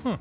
Huh.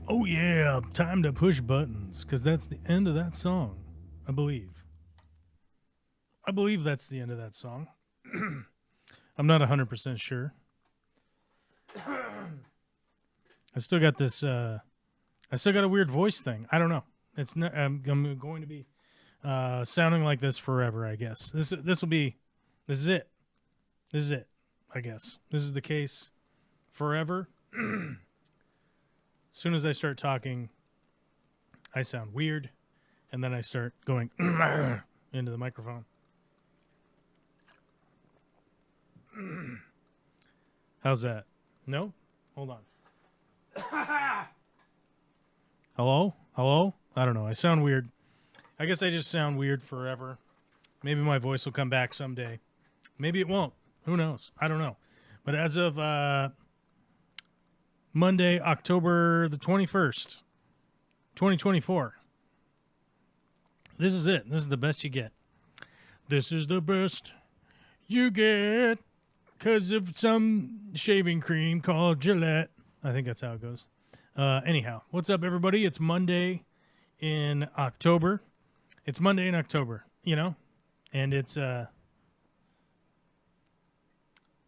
Oh yeah, time to push buttons, because that's the end of that song, I believe. I believe that's the end of that song. I'm not 100% sure. I still got this, I still got a weird voice thing. I don't know. It's not, I'm going to be sounding like this forever, I guess. This is it. This is it, I guess. This is the case forever. As soon as I start talking, I sound weird, and then I start going into the microphone. How's that? No? Hold on. Hello? Hello? I don't know. I sound weird. I guess I just sound weird forever. Maybe my voice will come back someday. Maybe it won't. Who knows? I don't know. But as of Monday, October the 21st, 2024. This is it. This is the best you get. This is the best you get because of some shaving cream called Gillette. I think that's how it goes. Anyhow, what's up, everybody? It's Monday in October. It's Monday in October, you know? And it's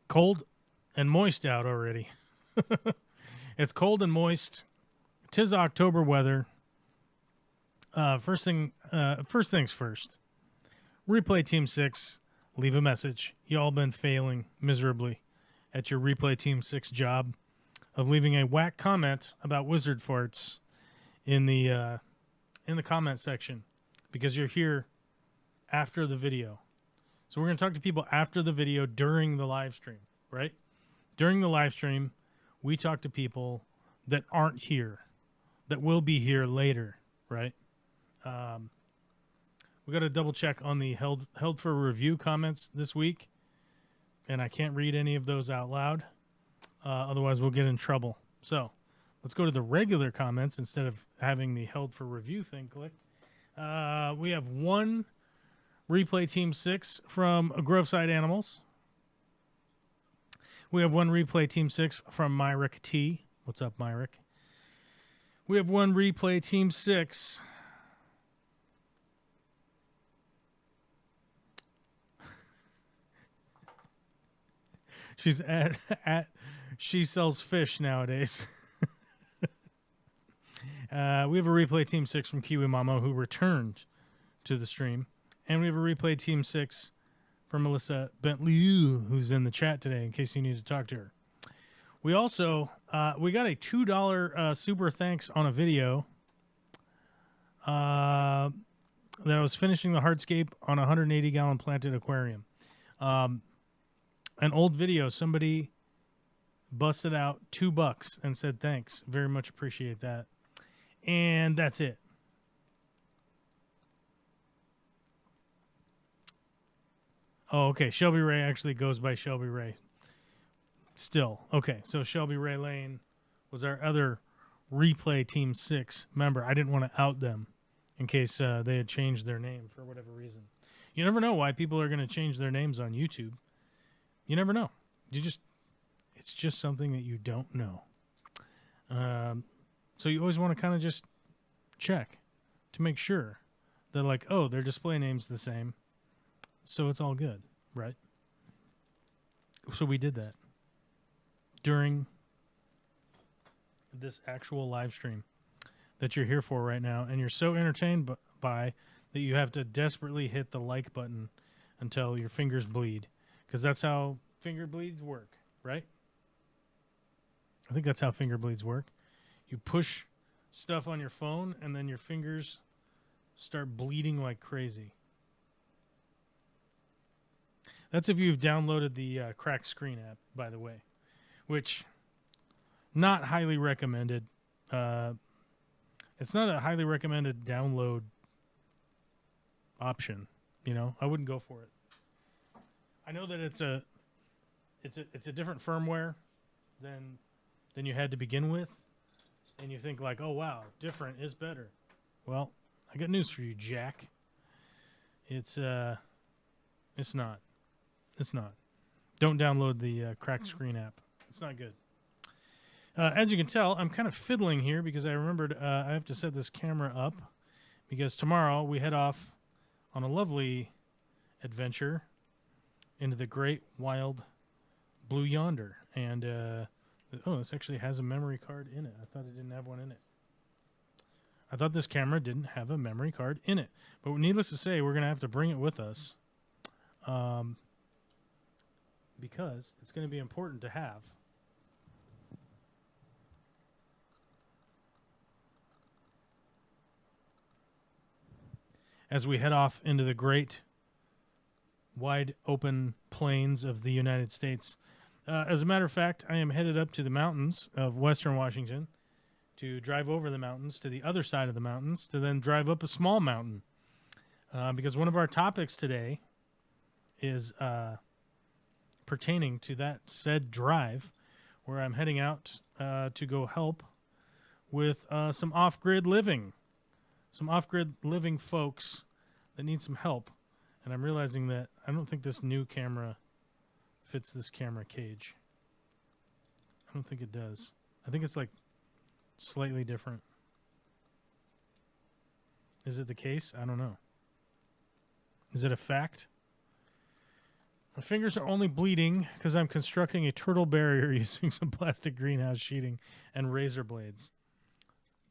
cold and moist out already. It's cold and moist. 'Tis October weather. First things first. Replay Team 6, leave a message. Y'all been failing miserably at your Replay Team 6 job of leaving a whack comment about wizard farts in the comment section because you're here after the video. So we're going to talk to people after the video during the live stream, right? During the live stream, we talk to people that aren't here, that will be here later, right? We got to double check on the held for review comments this week, and I can't read any of those out loud. Otherwise, we'll get in trouble. So let's go to the regular comments instead of having the held for review thing clicked. We have one Replay Team 6 from Groveside Animals. We have one Replay Team 6 from Myrick T. What's up, Myrick? We have one Replay Team 6. She's at she sells fish nowadays. We have a Replay Team 6 from Kiwi Mama who returned to the stream. And we have a Replay Team 6 from Melissa Bentley, who's in the chat today, in case you need to talk to her. We also, we got a $2 super thanks on a video that I was finishing the hardscape on a 180-gallon planted aquarium. An old video, somebody busted out $2 and said thanks. Very much appreciate that. And that's it. Oh, okay. Shelby Ray actually goes by Shelby Ray. Still. Okay, so Shelby Ray Lane was our other Replay Team 6 member. I didn't want to out them in case they had changed their name for whatever reason. You never know why people are going to change their names on YouTube. You never know. It's just something that you don't know. So you always want to kind of just check to make sure that, like, oh, their display name's the same, so it's all good, right? So we did that during this actual live stream that you're here for right now, and you're so entertained by that you have to desperately hit the like button until your fingers bleed, because that's how finger bleeds work, right? I think that's how finger bleeds work. You push stuff on your phone, and then your fingers start bleeding like crazy. That's if you've downloaded the Cracked Screen app, by the way, which not highly recommended. It's not a highly recommended download option. You know, I wouldn't go for it. I know that it's a different firmware than you had to begin with, and you think like, oh wow, different is better. Well, I got news for you, Jack. It's not. It's not. Don't download the Cracked Screen app. It's not good. As you can tell, I'm kind of fiddling here because I remembered I have to set this camera up because tomorrow we head off on a lovely adventure into the great wild blue yonder. And, this actually has a memory card in it. I thought it didn't have one in it. I thought this camera didn't have a memory card in it. But needless to say, we're going to have to bring it with us because it's going to be important to have. As we head off into the great, wide open plains of the United States. As a matter of fact, I am headed up to the mountains of western Washington to drive over the mountains to the other side of the mountains to then drive up a small mountain. Because one of our topics today is pertaining to that said drive where I'm heading out to go help with some off-grid living. Some off-grid living folks that need some help. And I'm realizing that I don't think this new camera fits this camera cage. I don't think it does. I think it's like slightly different. Is it the case? I don't know. Is it a fact? My fingers are only bleeding because I'm constructing a turtle barrier using some plastic greenhouse sheeting and razor blades.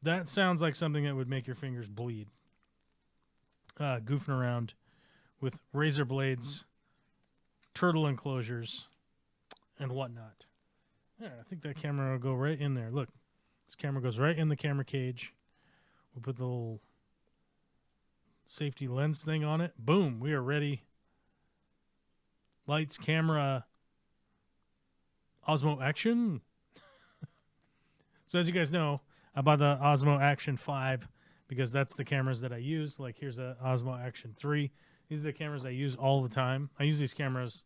That sounds like something that would make your fingers bleed. Goofing around with razor blades, turtle enclosures, and whatnot. Yeah, I think that camera will go right in there. Look, this camera goes right in the camera cage. We'll put the little safety lens thing on it. Boom, we are ready. Lights, camera, Osmo Action. So as you guys know, I bought the Osmo Action 5 because that's the cameras that I use. Like here's the Osmo Action 3. These are the cameras I use all the time. I use these cameras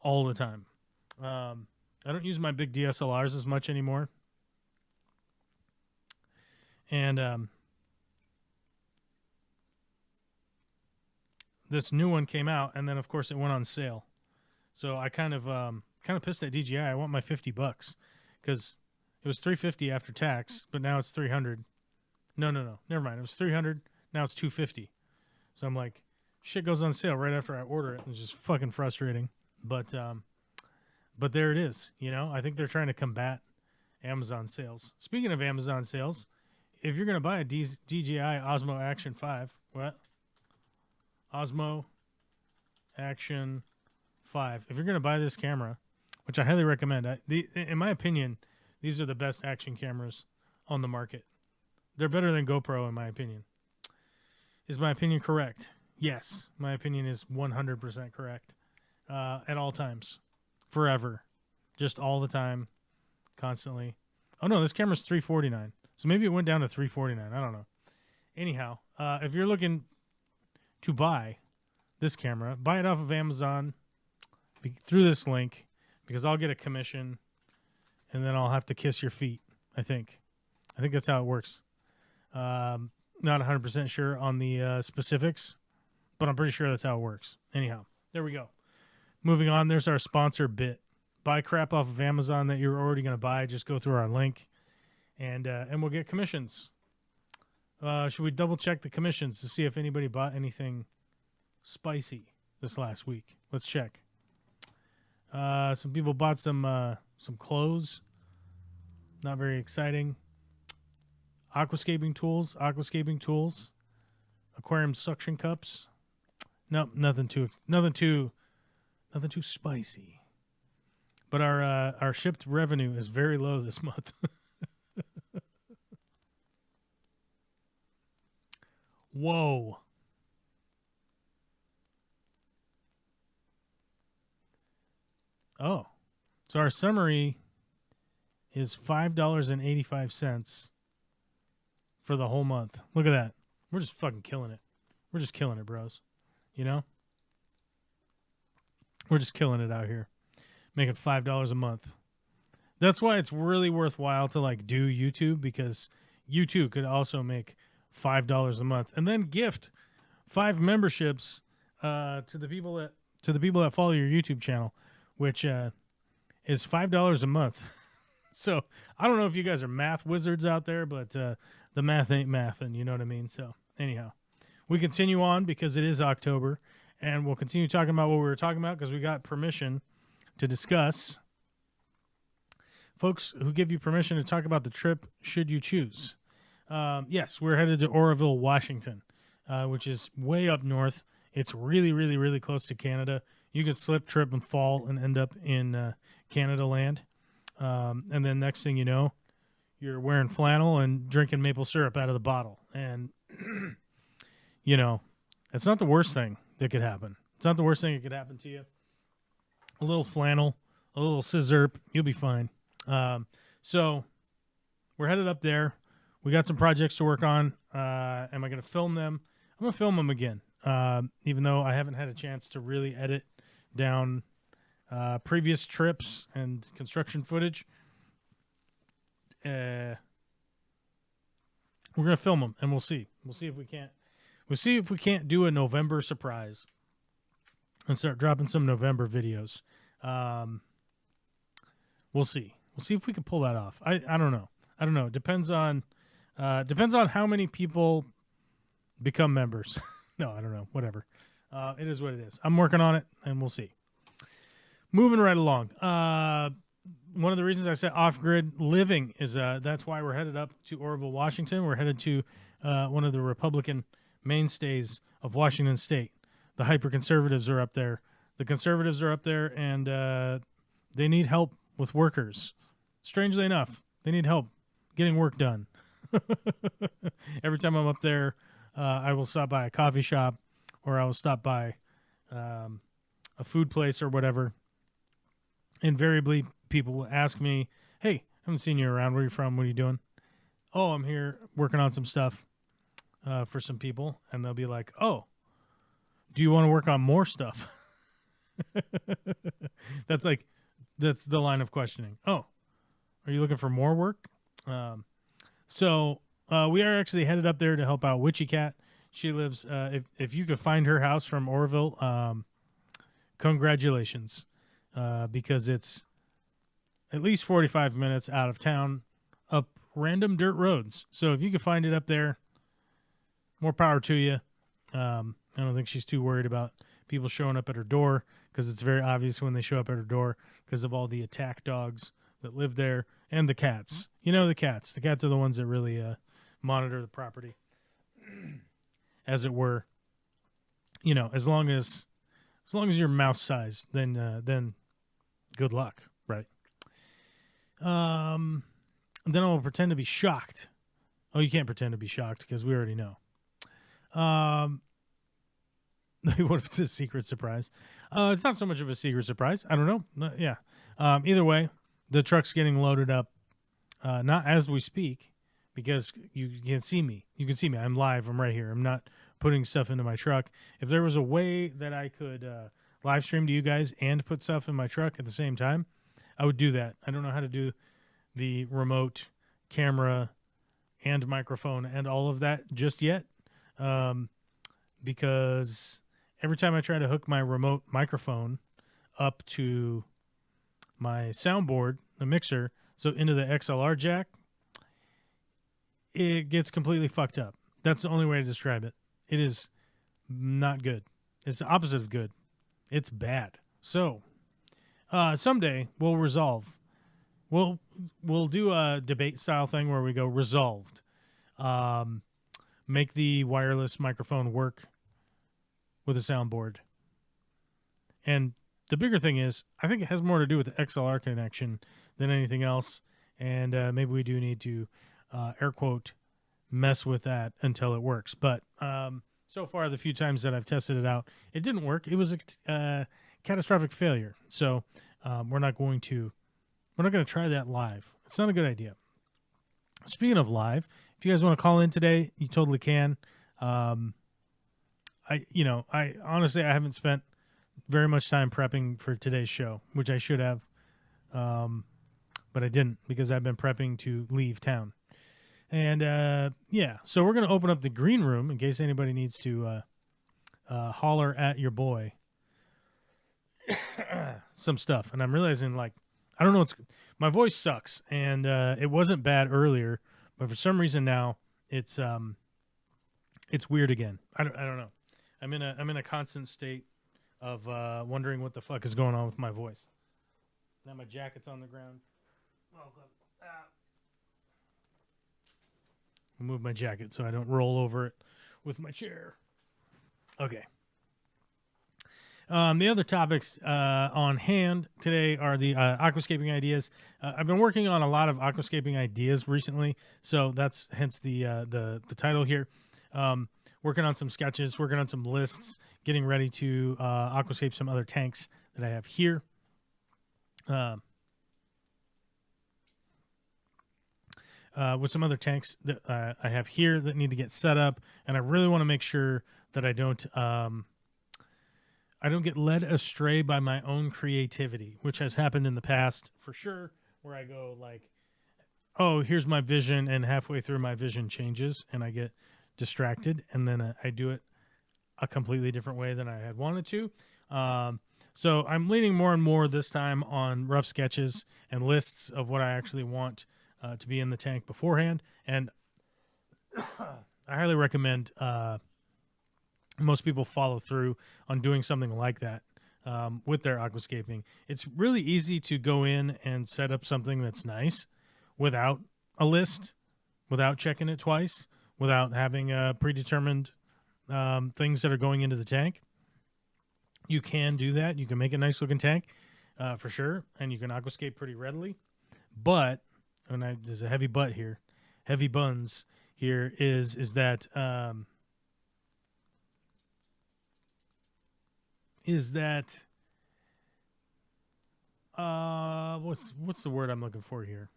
all the time. I don't use my big DSLRs as much anymore. And this new one came out, and then of course it went on sale. So I kind of pissed at DJI. I want my $50 because it was $350 after tax, but now it's $300. No, never mind. It was $300. Now it's $250. So I'm like, shit goes on sale right after I order it. It's just fucking frustrating. But there it is. You know, I think they're trying to combat Amazon sales. Speaking of Amazon sales, if you're gonna buy a DJI Osmo Action 5, what? Osmo Action 5. If you're gonna buy this camera, which I highly recommend, in my opinion, these are the best action cameras on the market. They're better than GoPro, in my opinion. Is my opinion correct? Yes, my opinion is 100% correct. At all times. Forever. Just all the time. Constantly. Oh, no, this camera's $349. So maybe it went down to $349. I don't know. Anyhow, if you're looking to buy this camera, buy it off of Amazon through this link because I'll get a commission and then I'll have to kiss your feet, I think. I think that's how it works. Not 100% sure on the specifics, but I'm pretty sure that's how it works. Anyhow, there we go. Moving on, there's our sponsor bit. Buy crap off of Amazon that you're already going to buy. Just go through our link, and we'll get commissions. Should we double check the commissions to see if anybody bought anything spicy this last week? Let's check. Some people bought some clothes. Not very exciting. Aquascaping tools, aquarium suction cups. Nope, nothing too spicy. But our shipped revenue is very low this month. Whoa. Oh. So our summary is $5.85 for the whole month. Look at that. We're just fucking killing it. We're just killing it, bros. You know? We're just killing it out here. Making $5 a month. That's why it's really worthwhile to like do YouTube, because you too could also make $5 a month and then gift 5 memberships to the people that follow your YouTube channel, which is $5 a month. So I don't know if you guys are math wizards out there, but the math ain't mathin', you know what I mean? So anyhow, we continue on because it is October, and we'll continue talking about what we were talking about because we got permission to discuss. Folks who give you permission to talk about the trip, should you choose. Yes, we're headed to Oroville, Washington, which is way up north. It's really, really, really close to Canada. You could slip, trip, and fall and end up in Canada land. And then next thing you know, you're wearing flannel and drinking maple syrup out of the bottle. And, you know, it's not the worst thing that could happen. It's not the worst thing that could happen to you. A little flannel, a little scissor, you'll be fine. So we're headed up there. We got some projects to work on. Am I going to film them? I'm going to film them again, even though I haven't had a chance to really edit down previous trips and construction footage. We're going to film them, and we'll see. We'll see if we can't. We'll see if we can't do a November surprise and start dropping some November videos. We'll see. We'll see if we can pull that off. I don't know. I don't know. It depends on how many people become members. No, I don't know. Whatever. It is what it is. I'm working on it, and we'll see. Moving right along. One of the reasons I said off-grid living is that's why we're headed up to Oroville, Washington. We're headed to one of the Republican mainstays of Washington State. The hyper-conservatives are up there. The conservatives are up there, and they need help with workers. Strangely enough, they need help getting work done. Every time I'm up there, I will stop by a coffee shop, or I will stop by a food place or whatever. Invariably, people will ask me, hey, I haven't seen you around. Where are you from? What are you doing? Oh, I'm here working on some stuff for some people. And they'll be like, oh, do you want to work on more stuff? That's the line of questioning. Oh, are you looking for more work? So we are actually headed up there to help out Witchy Cat. She lives, if you could find her house from Oroville, congratulations, because it's at least 45 minutes out of town up random dirt roads. So if you could find it up there, more power to you. I don't think she's too worried about people showing up at her door, because it's very obvious when they show up at her door because of all the attack dogs that live there and the cats. You know, the cats. The cats are the ones that really monitor the property, as it were. You know, as long as you're mouse sized, then good luck, right? Then I'll pretend to be shocked. Oh, you can't pretend to be shocked because we already know. What if it's a secret surprise? It's not so much of a secret surprise. I don't know. Yeah. Either way, the truck's getting loaded up. Not as we speak, because you can see me. You can see me. I'm live. I'm right here. I'm not putting stuff into my truck. If there was a way that I could live stream to you guys and put stuff in my truck at the same time, I would do that. I don't know how to do the remote camera and microphone and all of that just yet, because every time I try to hook my remote microphone up to my soundboard, the mixer, so into the XLR jack, it gets completely fucked up. That's the only way to describe it. It is not good. It's the opposite of good. It's bad. So someday we'll resolve. We'll do a debate style thing where we go resolved. Make the wireless microphone work with a soundboard. And the bigger thing is, I think it has more to do with the XLR connection than anything else. And maybe we do need to, air quote, mess with that until it works. But so far, the few times that I've tested it out, it didn't work. It was a catastrophic failure. So we're not going to try that live. It's not a good idea. Speaking of live, if you guys want to call in today, you totally can. I honestly, I haven't spent very much time prepping for today's show, which I should have, but I didn't because I've been prepping to leave town. And so we're going to open up the green room in case anybody needs to holler at your boy some stuff. And I'm realizing, like, I don't know, my voice sucks, and it wasn't bad earlier, but for some reason now it's weird again. I don't know. I'm in a constant state of wondering what the fuck is going on with my voice. Now my jacket's on the ground. I'll move my jacket so I don't roll over it with my chair. Okay. The other topics on hand today are the aquascaping ideas. I've been working on a lot of aquascaping ideas recently, so that's hence the title here. Working on some sketches, working on some lists, getting ready to aquascape some other tanks that I have here. With some other tanks that I have here that need to get set up, and I really want to make sure that I don't get led astray by my own creativity, which has happened in the past for sure, where I go like, oh, here's my vision, and halfway through my vision changes, and I get distracted, and then I do it a completely different way than I had wanted to. So I'm leaning more and more this time on rough sketches and lists of what I actually want to be in the tank beforehand, and I highly recommend most people follow through on doing something like that with their aquascaping. It's really easy to go in and set up something that's nice without a list, without checking it twice, without having predetermined things that are going into the tank. You can do that. You can make a nice looking tank for sure, and you can aquascape pretty readily. But, and there's a heavy but here, heavy buns here, is that what's the word I'm looking for here?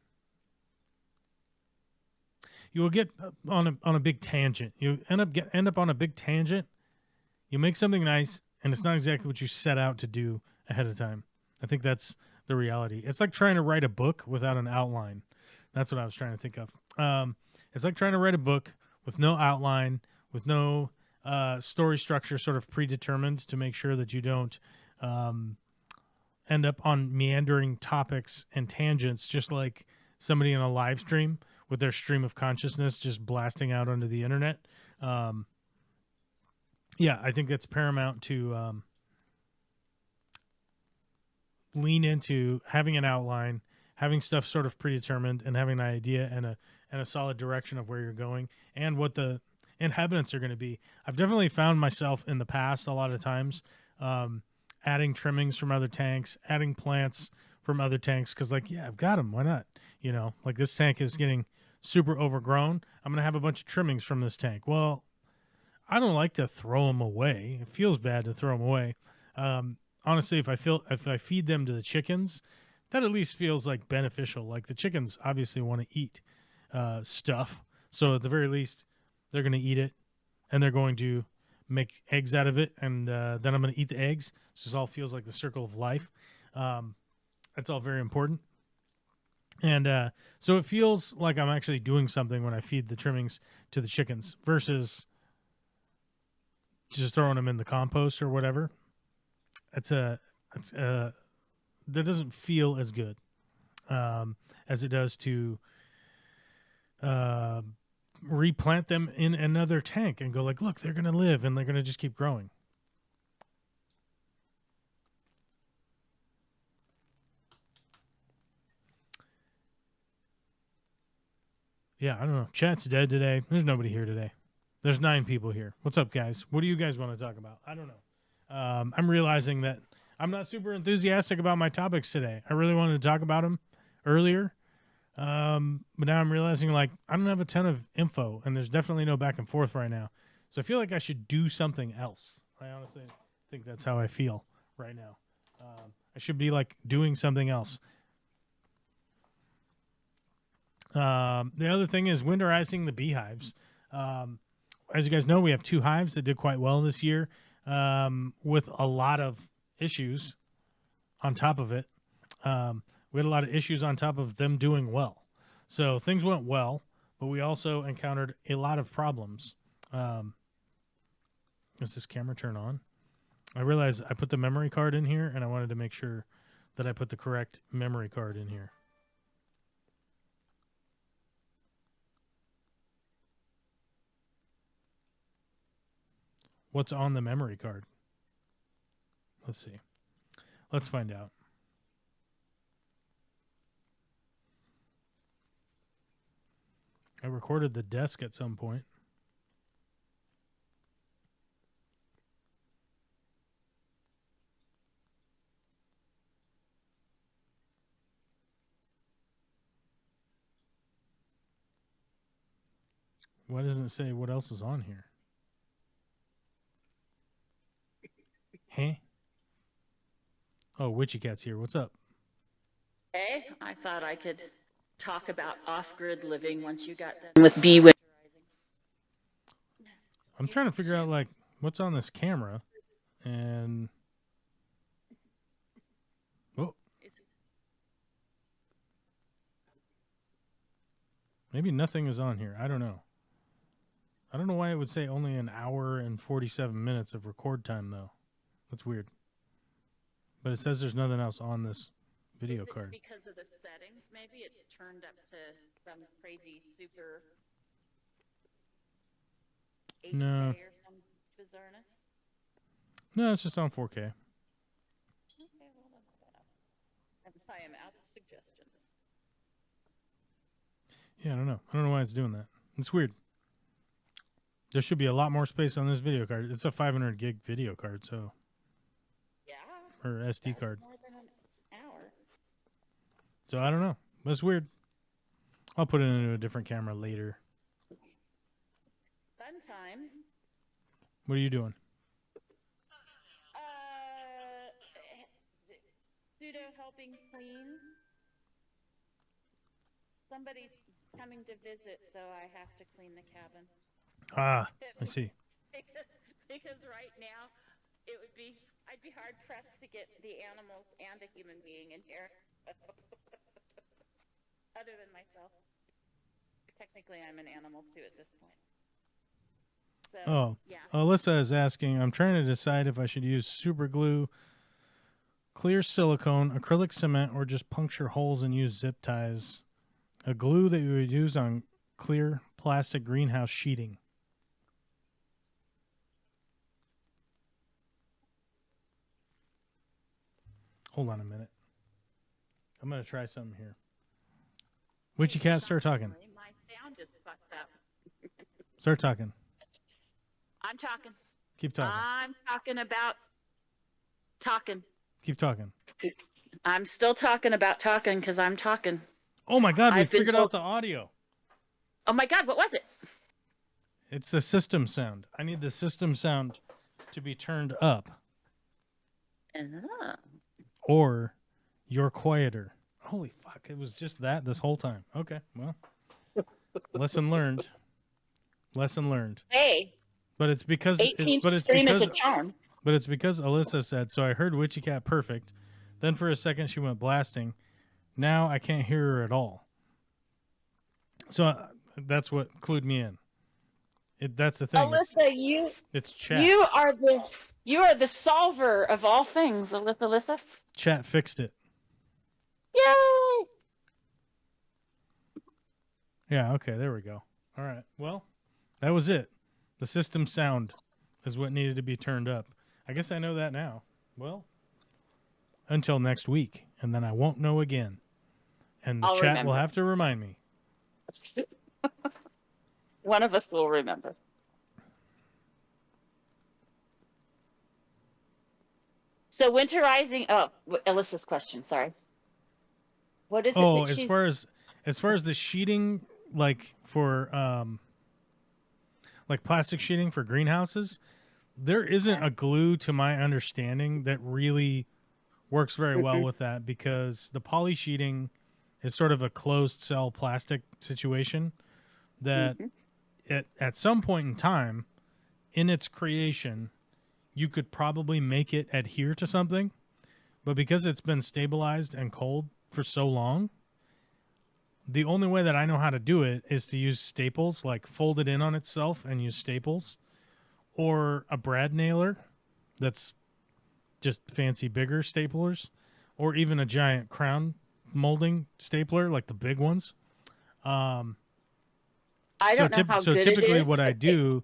You will get on a big tangent. You end up on a big tangent. You make something nice, and it's not exactly what you set out to do ahead of time. I think that's the reality. It's like trying to write a book without an outline. That's what I was trying to think of. It's like trying to write a book with no outline, with no story structure sort of predetermined to make sure that you don't end up on meandering topics and tangents, just like somebody in a live stream with their stream of consciousness just blasting out onto the internet. I think that's paramount to lean into having an outline, having stuff sort of predetermined, and having an idea and a solid direction of where you're going and what the inhabitants are going to be. I've definitely found myself in the past a lot of times adding trimmings from other tanks, adding plants from other tanks, because I've got them. Why not? Like this tank is getting super overgrown. I'm going to have a bunch of trimmings from this tank. Well, I don't like to throw them away. It feels bad to throw them away. Honestly, if I feed them to the chickens, that at least feels like beneficial. Like the chickens obviously want to eat stuff. So at the very least, they're going to eat it, and they're going to make eggs out of it, and then I'm going to eat the eggs. So this all feels like the circle of life. That's all very important. And so it feels like I'm actually doing something when I feed the trimmings to the chickens versus just throwing them in the compost or whatever. That doesn't feel as good as it does to replant them in another tank and go like, look, they're going to live and they're going to just keep growing. Yeah, I don't know. Chat's dead today. There's nobody here today. There's 9 people here. What's up, guys? What do you guys want to talk about? I don't know. I'm realizing that I'm not super enthusiastic about my topics today. I really wanted to talk about them earlier. But now I'm realizing, like, I don't have a ton of info, and there's definitely no back and forth right now. So I feel like I should do something else. I honestly think that's how I feel right now. I should be, like, doing something else. The other thing is winterizing the beehives. As you guys know, we have 2 hives that did quite well this year, with a lot of issues on top of it. We had a lot of issues on top of them doing well. So things went well, but we also encountered a lot of problems. Does this camera turn on? I realized I put the memory card in here, and I wanted to make sure that I put the correct memory card in here. What's on the memory card? Let's see. Let's find out. I recorded the desk at some point. Why doesn't it say what else is on here? Huh? Oh, Witchy Cat's here. What's up? Hey, I thought I could talk about off-grid living once you got done with bee winterizing. I'm trying to figure out, like, what's on this camera. And... oh. Maybe nothing is on here. I don't know. I don't know why it would say only an hour and 47 minutes of record time, though. That's weird. But it says there's nothing else on this video card. Because of the settings, maybe it's turned up to some crazy super 8K No. or some bizarreness. No, it's just on 4K. Okay, well, I am out of suggestions. Yeah, I don't know. I don't know why it's doing that. It's weird. There should be a lot more space on this video card. It's a 500 gig video card, so... yeah. Or SD card. More than an hour. So I don't know. That's weird. I'll put it into a different camera later. Fun times. What are you doing? Pseudo helping clean. Somebody's coming to visit, so I have to clean the cabin. Ah, I see. because right now, I'd be hard pressed to get the animals and a human being in here. So. Other than myself. Technically, I'm an animal too at this point. So, yeah. Alyssa is asking, I'm trying to decide if I should use super glue, clear silicone, acrylic cement, or just puncture holes and use zip ties. A glue that you would use on clear plastic greenhouse sheeting. Hold on a minute. I'm going to try something here. Witchy Cat, start talking. My sound just fucked up. Start talking. I'm talking. Keep talking. I'm talking about talking. Keep talking. I'm still talking about talking because I'm talking. Oh my God, we figured out the audio. Oh my God, what was it? It's the system sound. I need the system sound to be turned up. Or you're quieter. Holy fuck, it was just that this whole time. Okay, well. Lesson learned. Lesson learned. Hey. But it's because 18th stream is a charm. But it's because Alyssa said, so I heard Witchy Cat perfect. Then for a second she went blasting. Now I can't hear her at all. So that's what clued me in. That's the thing. Alyssa, it's chat. you are the solver of all things, Alyssa. Chat fixed it. Yay! Yeah, okay, there we go. All right. Well, that was it. The system sound is what needed to be turned up. I guess I know that now. Well, until next week, and then I won't know again. And the chat will have to remind me. One of us will remember. So winterizing. Oh, Alyssa's question. Sorry. What is it? Oh, as far as the sheeting, like for like plastic sheeting for greenhouses, there isn't a glue, to my understanding, that really works very well with that, because the poly sheeting is sort of a closed cell plastic situation that at some point in time in its creation, you could probably make it adhere to something, but because it's been stabilized and cold for so long, the only way that I know how to do it is to use staples, like fold it in on itself and use staples, or a brad nailer that's just fancy bigger staplers, or even a giant crown molding stapler like the big ones. I don't know how good typically it is, what I do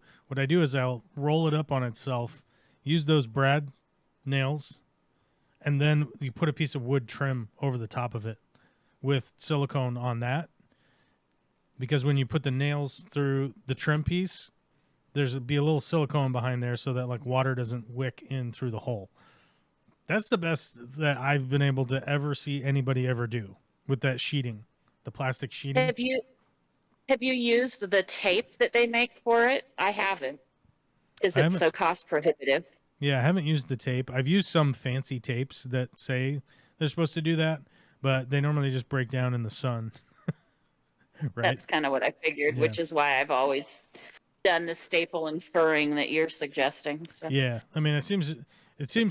is I'll roll it up on itself, use those brad nails, and then you put a piece of wood trim over the top of it with silicone on that, because when you put the nails through the trim piece, there's be a little silicone behind there so that like water doesn't wick in through the hole. That's the best that I've been able to ever see anybody ever do with that sheeting, the plastic sheeting. Have you used the tape that they make for it? I haven't. Is it so cost prohibitive? Yeah, I haven't used the tape. I've used some fancy tapes that say they're supposed to do that, but they normally just break down in the sun. Right? That's kind of what I figured, which is why I've always done the staple and furring that you're suggesting. So. Yeah, I mean, it seems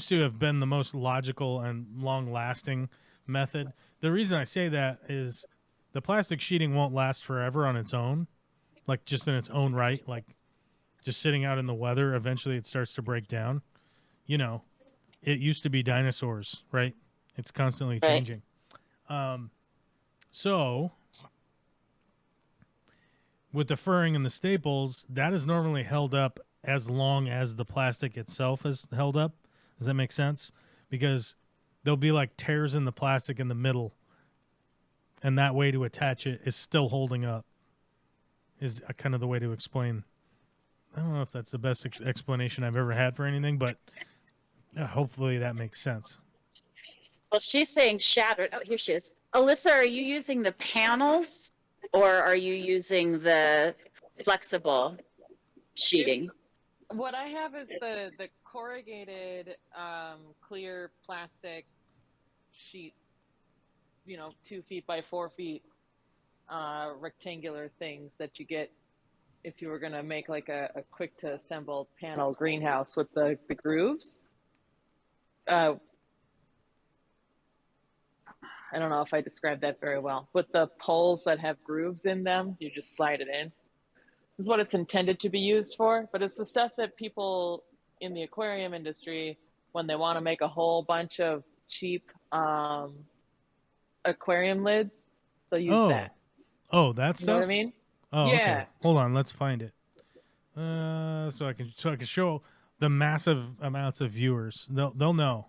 to have been the most logical and long-lasting method. The reason I say that is the plastic sheeting won't last forever on its own, like just in its own right, like just sitting out in the weather. Eventually, it starts to break down. You know, it used to be dinosaurs, right? It's constantly changing. So with the furring and the staples, that is normally held up as long as the plastic itself is held up. Does that make sense? Because there'll be like tears in the plastic in the middle, and that way to attach it is still holding up, is kind of the way to explain. I don't know if that's the best explanation I've ever had for anything, but hopefully that makes sense. Well, she's saying shattered. Oh, here she is. Alyssa, are you using the panels or are you using the flexible sheeting? What I have is the corrugated clear plastic sheet, 2 feet by 4 feet, rectangular things that you get if you were going to make like a quick to assemble panel greenhouse with the grooves. I don't know if I described that very well. With the poles that have grooves in them, you just slide it in. This is what it's intended to be used for, but it's the stuff that people in the aquarium industry, when they want to make a whole bunch of cheap aquarium lids, they'll use that. Oh, that stuff? You know what I mean? Oh, yeah. Okay. Hold on, let's find it. So I can show the massive amounts of viewers. They'll know.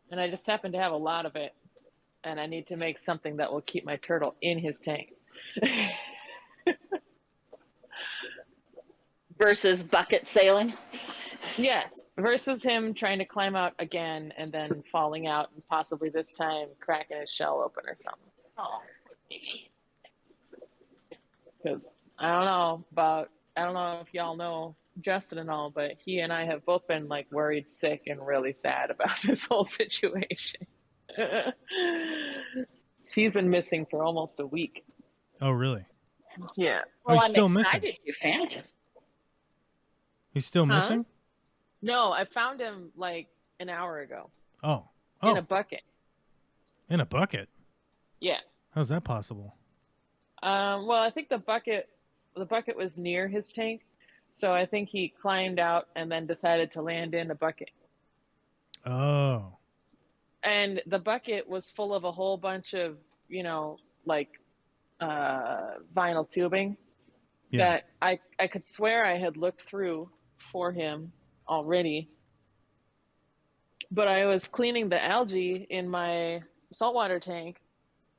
And I just happen to have a lot of it, and I need to make something that will keep my turtle in his tank. Versus bucket sailing? Yes, versus him trying to climb out again and then falling out and possibly this time cracking his shell open or something. Oh. Because I don't know if y'all know Justin and all, but he and I have both been like worried sick and really sad about this whole situation. He's been missing for almost a week. Oh, really? Yeah. Well, he's I'm still excited missing. you found him. He's still missing? No, I found him like an hour ago Oh. in a bucket. In a bucket? Yeah. How's that possible? Well, I think the bucket was near his tank, so I think he climbed out and then decided to land in the bucket. Oh. And the bucket was full of a whole bunch of, like vinyl tubing Yeah. that I could swear I had looked through for him already. But I was cleaning the algae in my saltwater tank,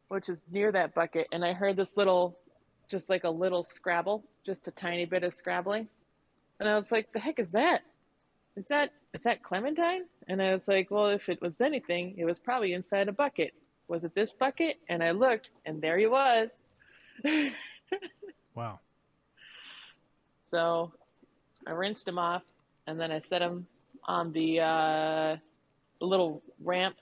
which is near that bucket, and I heard this little, just like a little scrabble, just a tiny bit of scrabbling. And I was like, the heck is that? Is that Clementine? And I was like, well, if it was anything, it was probably inside a bucket. Was it this bucket? And I looked, and there he was. Wow. So I rinsed him off, and then I set him on the little ramp,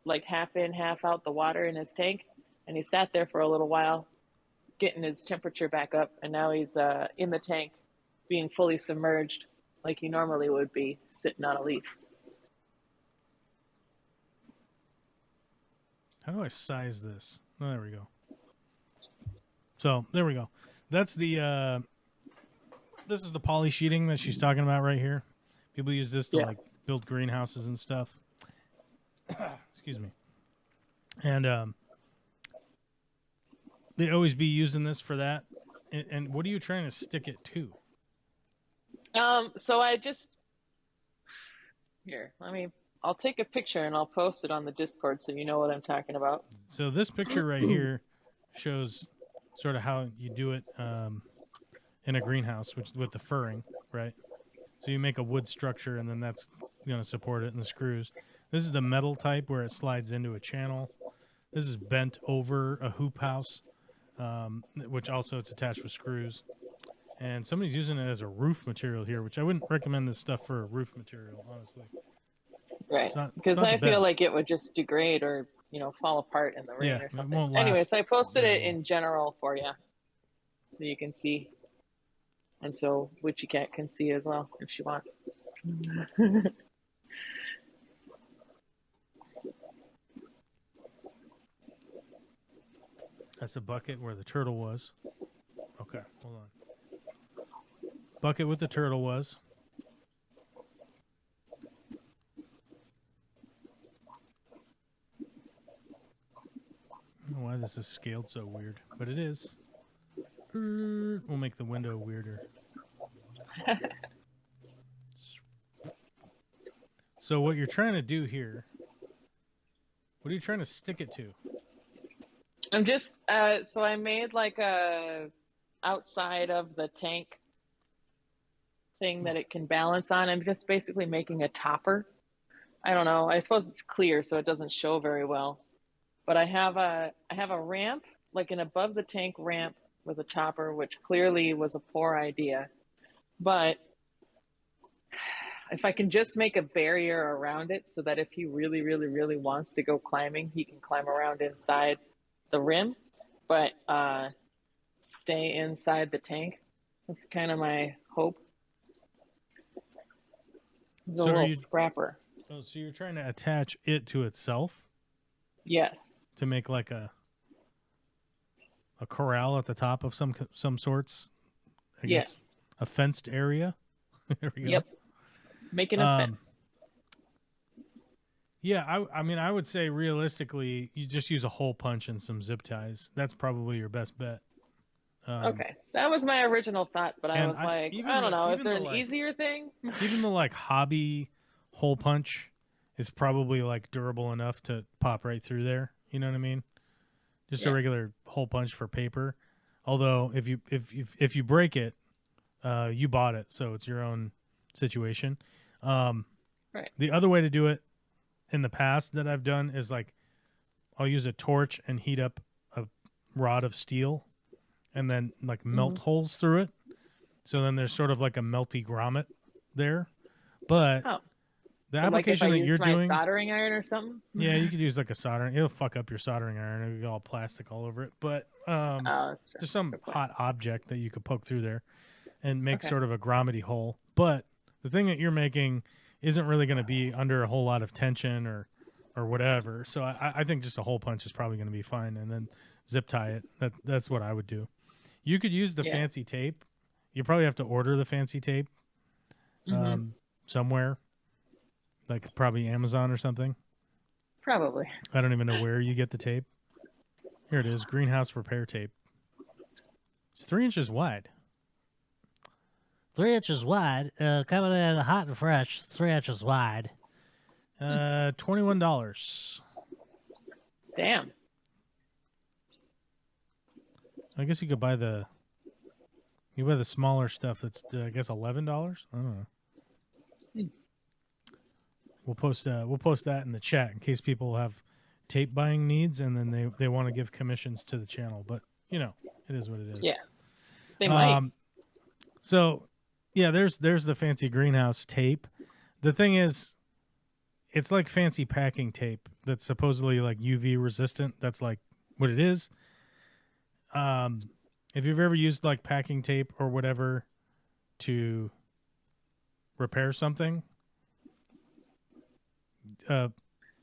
like half in, half out the water in his tank. And he sat there for a little while, getting his temperature back up. And now he's in the tank, being fully submerged like he normally would be sitting on a leaf. How do I size this? Oh, there we go. So there we go. That's the this is the poly sheeting that she's talking about right here. People use this to like build greenhouses and stuff. Excuse me. And they always be using this for that. And what are you trying to stick it to? So I just I'll take a picture and I'll post it on the Discord so you know what I'm talking about. So this picture right here shows sort of how you do it in a greenhouse, which with the furring, right? So you make a wood structure, and then that's going to support it, and the screws. This is the metal type where it slides into a channel. This is bent over a hoop house, which also it's attached with screws. And somebody's using it as a roof material here, which I wouldn't recommend this stuff for a roof material, honestly. Right, because I feel like it would just degrade or fall apart in the rain or something. Anyway, so I posted it in general for you, so you can see, and so Witchy Cat can see as well if she wants. That's a bucket where the turtle was. Okay, hold on. Bucket with the turtle was. I don't know why this is scaled so weird, but it is. We'll make the window weirder. So what you're trying to do here, what are you trying to stick it to? I'm just, so I made like a outside of the tank thing that it can balance on. I'm just basically making a topper. I don't know. I suppose it's clear, so it doesn't show very well. But I have a ramp, like an above the tank ramp with a topper, which clearly was a poor idea. But if I can just make a barrier around it so that if he really, really, really wants to go climbing, he can climb around inside the rim, but stay inside the tank. That's kind of my hope. He's a little scrapper. Oh, so you're trying to attach it to itself? Yes. To make like a corral at the top of some sorts? I guess a fenced area? There we go. Yep. Making a fence. Yeah, I mean, I would say realistically, you just use a hole punch and some zip ties. That's probably your best bet. Okay, that was my original thought, but I was like, I don't know, is there an easier thing? Even the like hobby hole punch is probably like durable enough to pop right through there. You know what I mean? Just a regular hole punch for paper. Although if you break it, you bought it, so it's your own situation. Right. The other way to do it in the past that I've done is like I'll use a torch and heat up a rod of steel and then like melt holes through it. So then there's sort of like a melty grommet there. But the application like if I that you're use doing, my soldering iron or something. Yeah, you could use like a soldering. It'll fuck up your soldering iron. It'll get all plastic all over it. But just some hot object that you could poke through there and make sort of a grommety hole. But the thing that you're making isn't really going to be under a whole lot of tension or whatever. So I think just a hole punch is probably going to be fine, and then zip tie it. That's what I would do. You could use the fancy tape. You probably have to order the fancy tape somewhere, like probably Amazon or something. Probably. I don't even know where you get the tape. Here it is, greenhouse repair tape. It's 3 inches wide. 3 inches wide, coming in hot and fresh, 3 inches wide. $21. Damn. I guess you could buy the smaller stuff. That's I guess $11. I don't know. We'll post that in the chat in case people have tape buying needs, and then they want to give commissions to the channel. But you know, it is what it is. Yeah, they might. So yeah, there's the fancy greenhouse tape. The thing is, it's like fancy packing tape that's supposedly like UV resistant. That's like what it is. If you've ever used like packing tape or whatever to repair something,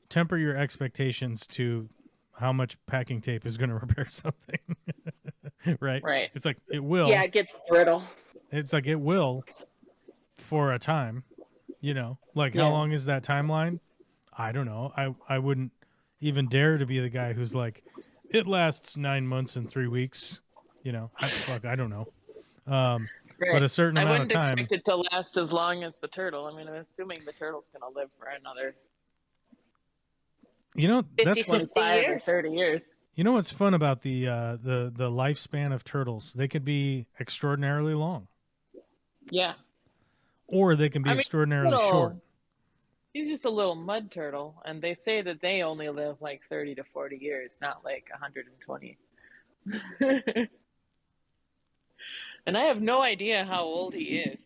temper your expectations to how much packing tape is going to repair something. Right? Right. It's like it will. Yeah, it gets brittle. It's like it will for a time, you know. Like how long is that timeline? I don't know. I wouldn't even dare to be the guy who's like, it lasts 9 months and 3 weeks. You know, I don't know. But a certain amount of time. I wouldn't expect it to last as long as the turtle. I mean, I'm assuming the turtle's going to live for another, you know, 50, that's 25 or 30 years. You know what's fun about the lifespan of turtles? They could be extraordinarily long. Yeah. Or they can be extraordinarily short. He's just a little mud turtle, and they say that they only live like 30 to 40 years, not like 120. And I have no idea how old he is.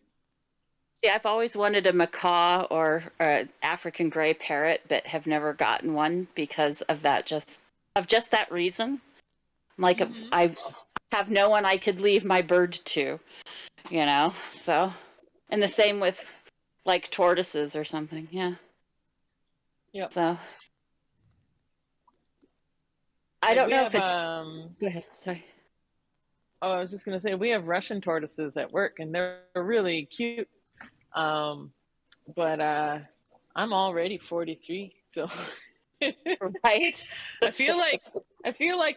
See, I've always wanted a macaw or an African gray parrot, but have never gotten one because of that just that reason. Like I have no one I could leave my bird to, you know. So, and the same with like tortoises or something. Yeah. Yep. So I don't know if it's. Go ahead. Sorry. Oh, I was just gonna say we have Russian tortoises at work, and they're really cute. But I'm already 43, so right. I feel like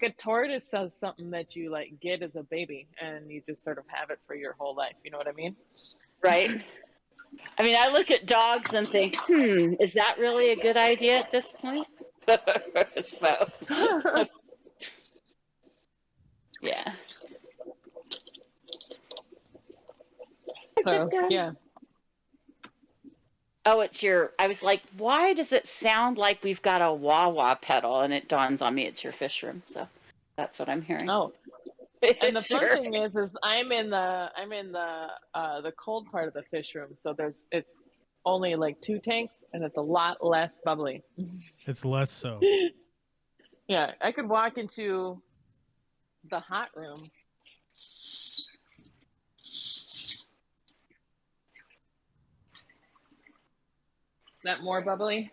a tortoise is something that you like get as a baby, and you just sort of have it for your whole life. You know what I mean? Right. I mean, I look at dogs and think, is that really a good idea at this point? So, yeah. So, yeah. Oh, it's your. I was like, why does it sound like we've got a wah-wah pedal? And it dawns on me it's your fish room. So that's what I'm hearing. Oh. And the fun thing is I'm in the cold part of the fish room, so it's only like 2 tanks, and it's a lot less bubbly. It's less so. Yeah, I could walk into the hot room. Is that more bubbly?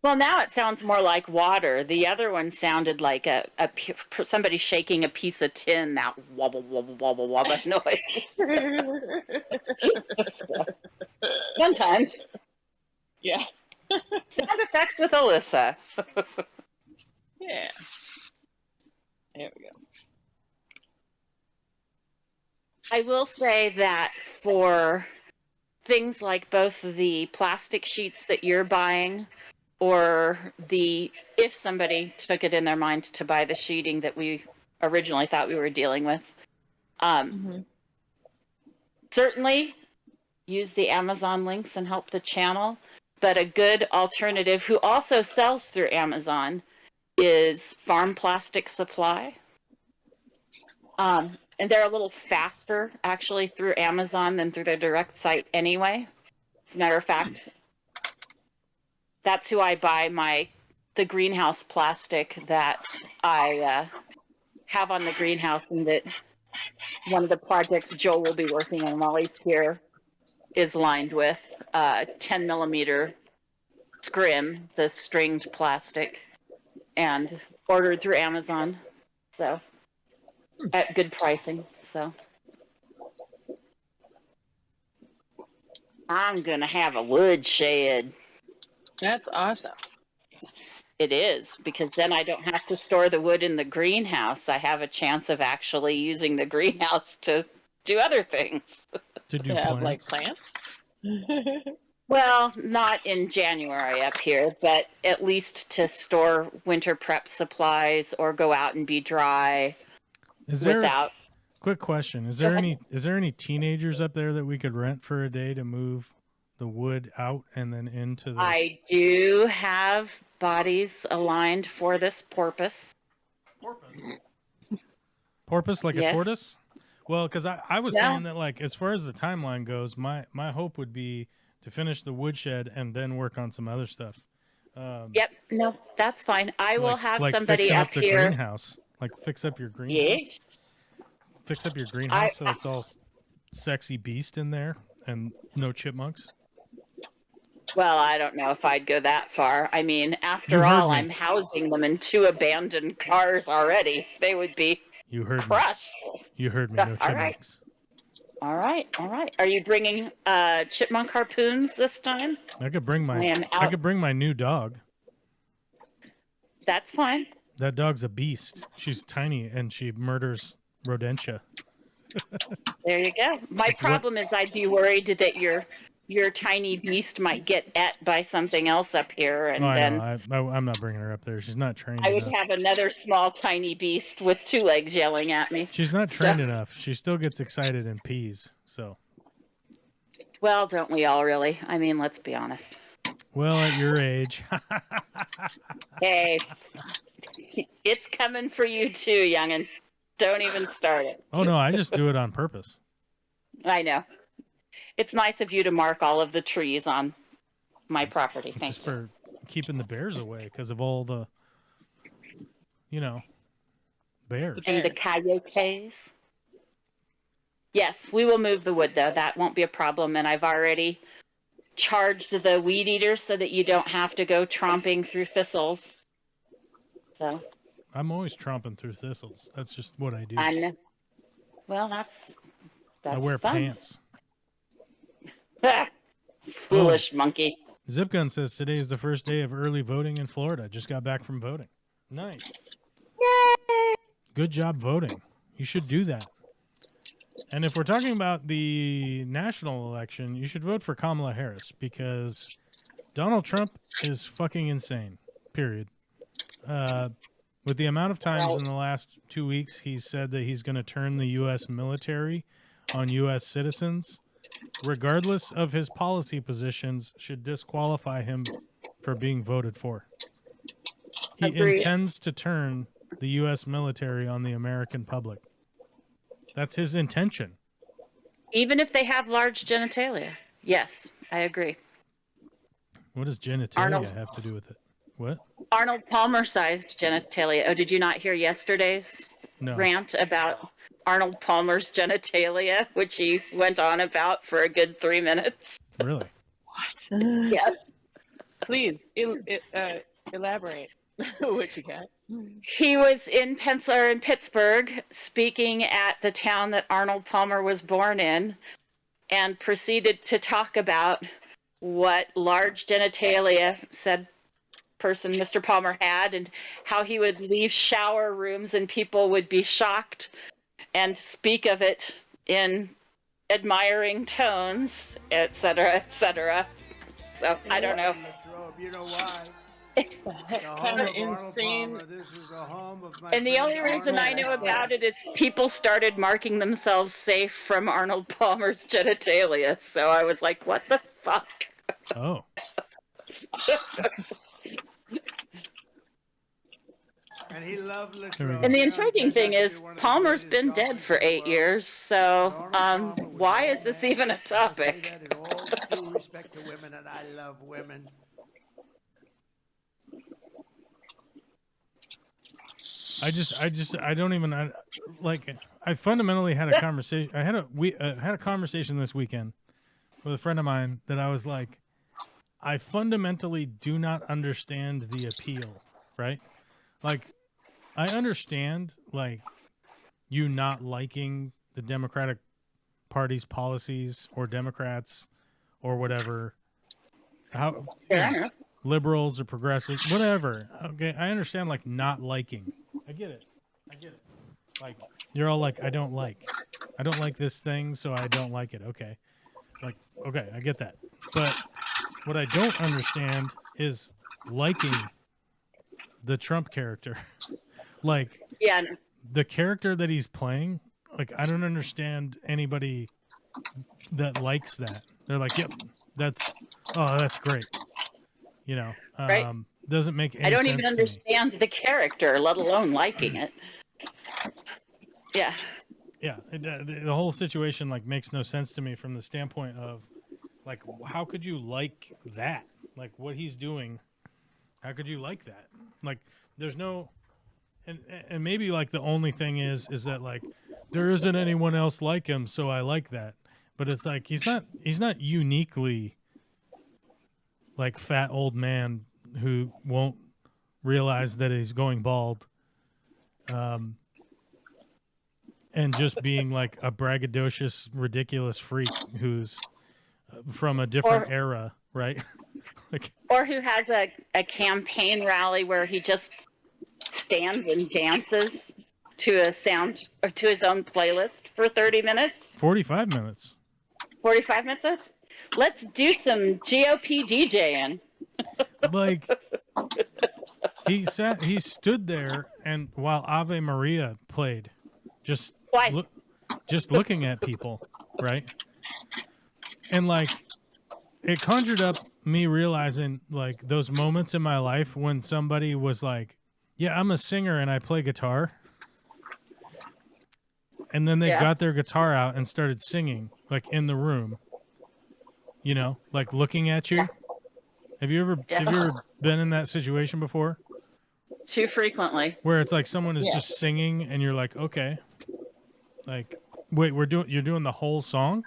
Well, now it sounds more like water. The other one sounded like somebody shaking a piece of tin. That wobble, wobble, wobble, wobble noise. Sometimes. Yeah. Sound effects with Alyssa. Yeah. There we go. I will say that for things like both the plastic sheets that you're buying, or if somebody took it in their mind to buy the sheeting that we originally thought we were dealing with, certainly use the Amazon links and help the channel. But a good alternative, who also sells through Amazon, is Farm Plastic Supply. And they're a little faster, actually, through Amazon than through their direct site anyway. As a matter of fact, that's who I buy the greenhouse plastic that I have on the greenhouse, and that one of the projects Joel will be working on while he's here is lined with 10 millimeter scrim, the stringed plastic, and ordered through Amazon. So at good pricing. So I'm gonna have a wood shed. That's awesome. It is, because then I don't have to store the wood in the greenhouse. I have a chance of actually using the greenhouse to do other things. To do To have like plants. plants. Well, not in January up here, but at least to store winter prep supplies or go out and be dry Is there without. quick question? Is there any teenagers up there that we could rent for a day to move the wood out and then into the I do have bodies aligned for this porpoise. porpoise like a Yes. tortoise? Well, because I was Yeah. saying that, like, as far as the timeline goes, my hope would be to finish the woodshed and then work on some other stuff. Yep, no, that's fine. I will have like somebody fixing up up the here. greenhouse. Like fix up your greenhouse. Yes. Fix up your greenhouse so it's all sexy beast in there and no chipmunks. Well, I don't know if I'd go that far. I mean, You after heard all, me. I'm housing them in 2 abandoned cars already. They would be You heard me. crushed. You heard me. No All right. chipmunks. All right, all right. Are you bringing chipmunk harpoons this time? I could bring I am I out. could bring my new dog. That's fine. That dog's a beast. She's tiny and she murders rodentia. There you go. My It's what- problem is I'd be worried that your tiny beast might get et by something else up here, and Oh, I then know. I'm not bringing her up there. She's not trained I would enough. have another small tiny beast with 2 legs yelling at me. She's not So- trained enough. She still gets excited and pees. So, Well, don't we all really? I mean, let's be honest. well, at your age, Hey, it's coming for you too, youngin'. Don't even start it. oh no, I just do it on purpose. I know. It's nice of you to mark all of the trees on my property. It's Thank just you. for keeping the bears away because of all the, bears. And the coyotes. Yes, we will move the wood though. That won't be a problem. And I've already charged the weed eater so that you don't have to go tromping through thistles. So, I'm always tromping through thistles. That's just what I do. and well, that's I wear fun. pants. Foolish monkey. Zipgun says today is the first day of early voting in Florida. Just got back from voting. Nice. Yay! Good job voting. You should do that. And if we're talking about the national election, you should vote for Kamala Harris because Donald Trump is fucking insane. Period. With the amount of times in the last 2 weeks he's said that he's going to turn the U.S. military on U.S. citizens, regardless of his policy positions, should disqualify him for being voted for. He Agreed. intends to turn the U.S. military on the American public. That's his intention. Even if they have large genitalia. Yes, I agree. What does genitalia Arnold. have to do with it? What? Arnold Palmer-sized genitalia. Oh, did you not hear yesterday's No. rant about Arnold Palmer's genitalia, which he went on about for a good 3 minutes? Really? Yes. Please elaborate what you got. He was in Pittsburgh speaking at the town that Arnold Palmer was born in and proceeded to talk about what large genitalia said person Mr. Palmer had and how he would leave shower rooms and people would be shocked and speak of it in admiring tones, etc., etc. So I don't know. You know why? Kind of insane. And the only reason I know about it is people started marking themselves safe from Arnold Palmer's genitalia. So I was like, what the fuck? Oh. And he loved And the intriguing thing is, Palmer's been dead for 8 years. So why is this even a topic? In all due respect to women, and I love women. I fundamentally had a conversation. I had a conversation this weekend with a friend of mine that I was like, I fundamentally do not understand the appeal, right? Like, I understand, like, you not liking the Democratic Party's policies or Democrats or whatever. How liberals or progressives, whatever. Okay, I understand, like, not liking. I get it. Like, you're all like, I don't like this thing, so I don't like it. Okay. Like, okay, I get that. But what I don't understand is liking the Trump character. Like, Yeah. the character that he's playing, like, I don't understand anybody that likes that. They're like, yep, that's great. You know, Right. doesn't make any I don't sense even to me. understand the character, let alone liking it. Yeah. Yeah, the whole situation like makes no sense to me from the standpoint of like, how could you like that? Like what he's doing, how could you like that? Like there's no, and maybe like the only thing is that like there isn't anyone else like him, so I like that. But it's like he's not uniquely like fat old man who won't realize that he's going bald. And just being like a braggadocious, ridiculous freak who's from a different era, right? Like, or who has a campaign rally where he just stands and dances to a sound or to his own playlist for 30 minutes. 45 minutes. 45 minutes? Let's do some GOP DJing. Like he stood there and while Ave Maria played, just Twice. just looking at people, right? And like it conjured up me realizing like those moments in my life when somebody was like, yeah, I'm a singer and I play guitar. And then they got their guitar out and started singing like in the room, you know, like looking at you. Have you ever been in that situation before? Too frequently. Where it's like someone is just singing and you're like, okay, like, wait, you're doing the whole song?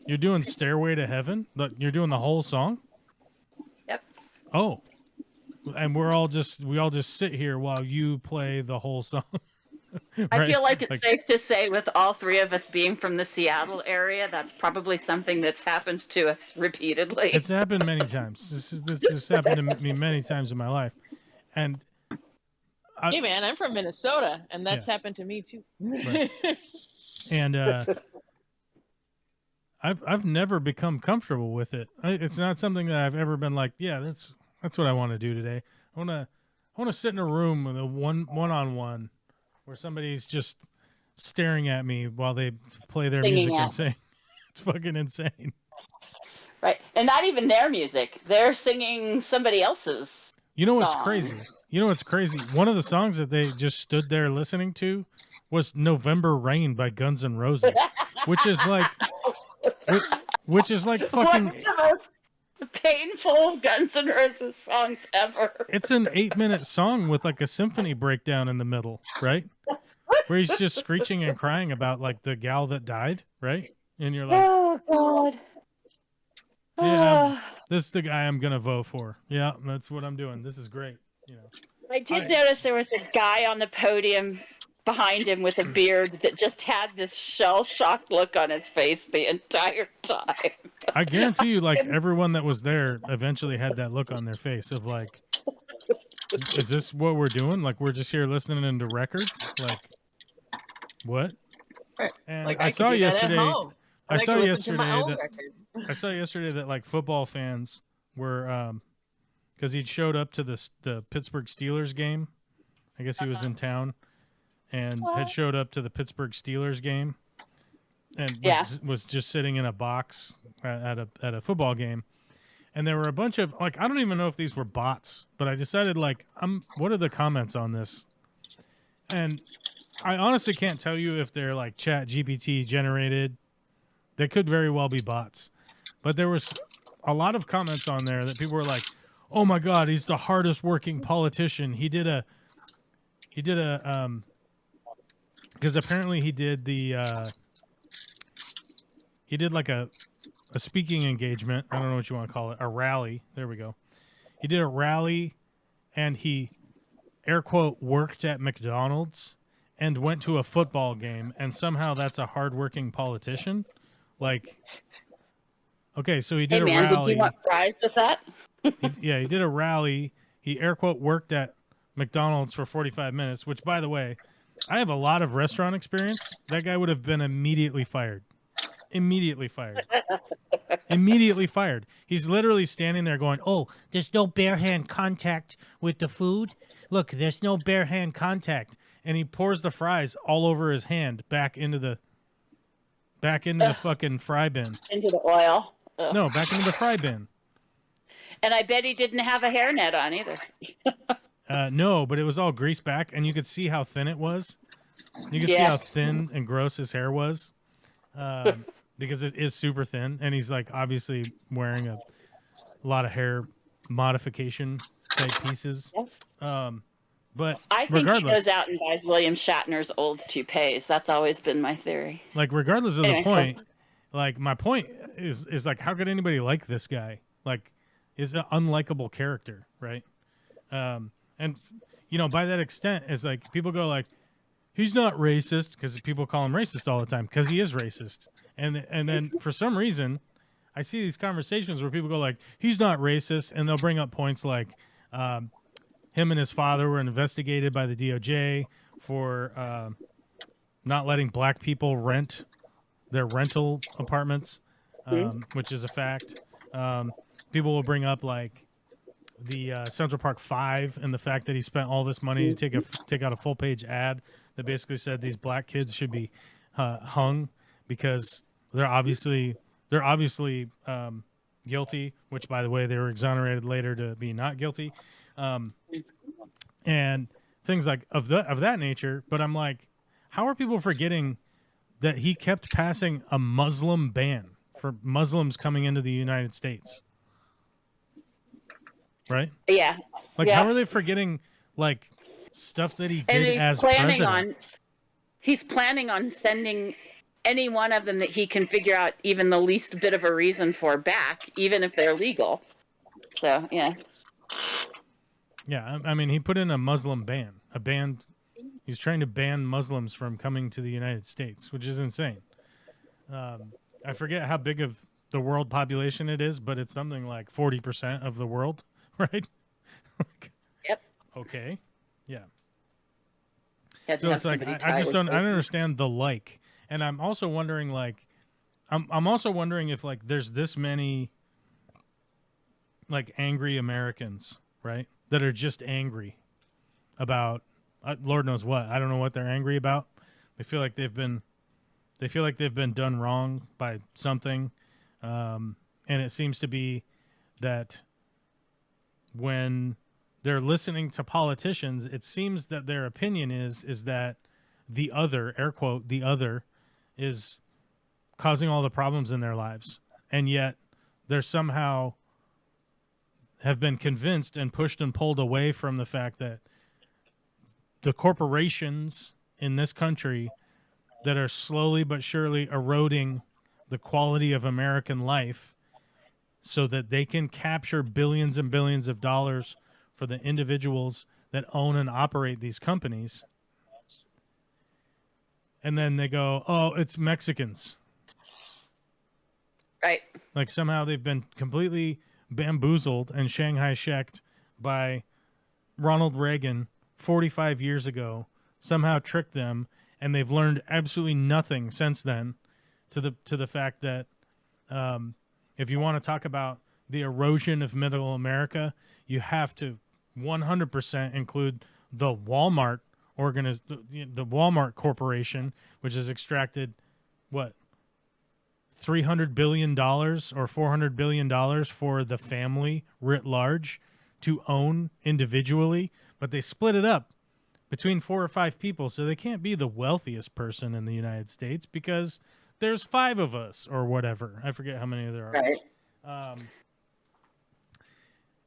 You're doing Stairway to Heaven? You're doing the whole song? Yep. Oh. And we all just sit here while you play the whole song. Right? I feel like it's safe to say with all three of us being from the Seattle area, that's probably something that's happened to us repeatedly. It's happened many times. This has happened to me many times in my life. And hey man, I'm from Minnesota, and that's happened to me too. Right. And I've never become comfortable with it. It's not something that I've ever been like, yeah, that's what I want to do today. I want to sit in a room with a one-on-one where somebody's just staring at me while they play their music and sing. It's fucking insane. Right. And not even their music. They're singing somebody else's. You know what's crazy? One of the songs that they just stood there listening to was November Rain by Guns N' Roses, which is like fucking... One of the most painful Guns N' Roses songs ever. It's an 8-minute song with like a symphony breakdown in the middle, right? Where he's just screeching and crying about like the gal that died, right? And you're like, oh God. Yeah, this is the guy I'm gonna vote for. Yeah, that's what I'm doing. This is great. You know, I did notice there was a guy on the podium behind him with a beard that just had this shell-shocked look on his face the entire time. I guarantee you, like everyone that was there eventually had that look on their face of like, is this what we're doing? Like we're just here listening to records? Like what? And like, I saw yesterday. I saw yesterday that like football fans were because he'd showed up to the Pittsburgh Steelers game. I guess he was in town and had showed up to the Pittsburgh Steelers game and was just sitting in a box at a football game. And there were a bunch of like, I don't even know if these were bots, but I decided like, what are the comments on this? And I honestly can't tell you if they're like Chat GPT generated. They could very well be bots, but there was a lot of comments on there that people were like, "Oh my God, he's the hardest working politician." He did a, because apparently he did like a a speaking engagement. I don't know what you want to call it. A rally. There we go. He did a rally, and he, air quote, worked at McDonald's and went to a football game, and somehow that's a hardworking politician. Like, okay, so he did Hey, man, a rally. did you want fries with that? He did a rally. He, air quote, worked at McDonald's for 45 minutes, which, by the way, I have a lot of restaurant experience. That guy would have been immediately fired. Immediately fired. Immediately fired. He's literally standing there going, Oh, there's no bare hand contact with the food. Look, there's no bare hand contact. and he pours the fries all over his hand back into the fucking fry bin. Into the oil. Ugh. No, back into the fry bin. And I bet he didn't have a hairnet on either. No, but it was all greased back, and you could see how thin it was. You could see how thin and gross his hair was, because it is super thin, and he's like obviously wearing a lot of hair modification type pieces. Yes. But I think regardless, he goes out and buys William Shatner's old toupees. That's always been my theory. like regardless of the point, like my point is like, how could anybody like this guy? Like, he's an unlikable character, right? And you know, by that extent, it's like people go like, he's not racist, because people call him racist all the time, because he is racist. And then for some reason, I see these conversations where people go like, he's not racist, and they'll bring up points like him and his father were investigated by the DOJ for not letting black people rent their rental apartments, which is a fact. People will bring up like the Central Park 5 and the fact that he spent all this money to take out a full page ad that basically said these black kids should be hung because they're obviously guilty, which, by the way, they were exonerated later to be not guilty, and things like of that nature. But I'm like, how are people forgetting that he kept passing a Muslim ban for Muslims coming into the United States? Right? Yeah. Like, how are they forgetting like stuff that he did as president? He's planning on sending any one of them that he can figure out even the least bit of a reason for back, even if they're legal. So, yeah. Yeah, I mean, he put in a Muslim ban. He's trying to ban Muslims from coming to the United States, which is insane. I forget how big of the world population it is, but it's something like 40% of the world, right? Yep. Okay. Yeah. So it's like I just don't understand the like. And I'm also wondering like I'm also wondering if like there's this many like angry Americans, right? That are just angry about Lord knows what. I don't know what they're angry about. They feel like they've been done wrong by something. And it seems to be that when they're listening to politicians, it seems that their opinion is that the other, air quote, the other, is causing all the problems in their lives. And yet they're somehow have been convinced and pushed and pulled away from the fact that the corporations in this country that are slowly but surely eroding the quality of American life so that they can capture billions and billions of dollars for the individuals that own and operate these companies. And then they go, oh, it's Mexicans. Right. Like somehow they've been completely bamboozled and Shanghai Shecked by Ronald Reagan 45 years ago, somehow tricked them, and they've learned absolutely nothing since then to the fact that if you want to talk about the erosion of middle America, you have to 100% include the Walmart the Walmart Corporation, which has extracted what, $300 billion or $400 billion for the family writ large to own individually, but they split it up between 4 or 5 people, so they can't be the wealthiest person in the United States because there's 5 of us or whatever. I forget how many there are. Right.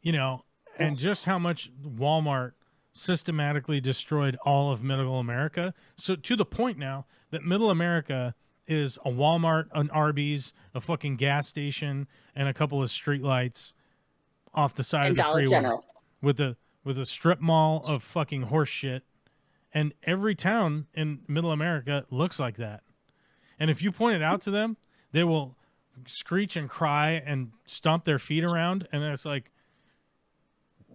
You know, and just how much Walmart systematically destroyed all of middle America. So to the point now that middle America is a Walmart, an Arby's, a fucking gas station, and a couple of streetlights off the side And of the Dollar freeway General. with a strip mall of fucking horse shit. And every town in Middle America looks like that. And if you point it out to them, they will screech and cry and stomp their feet around. And it's like,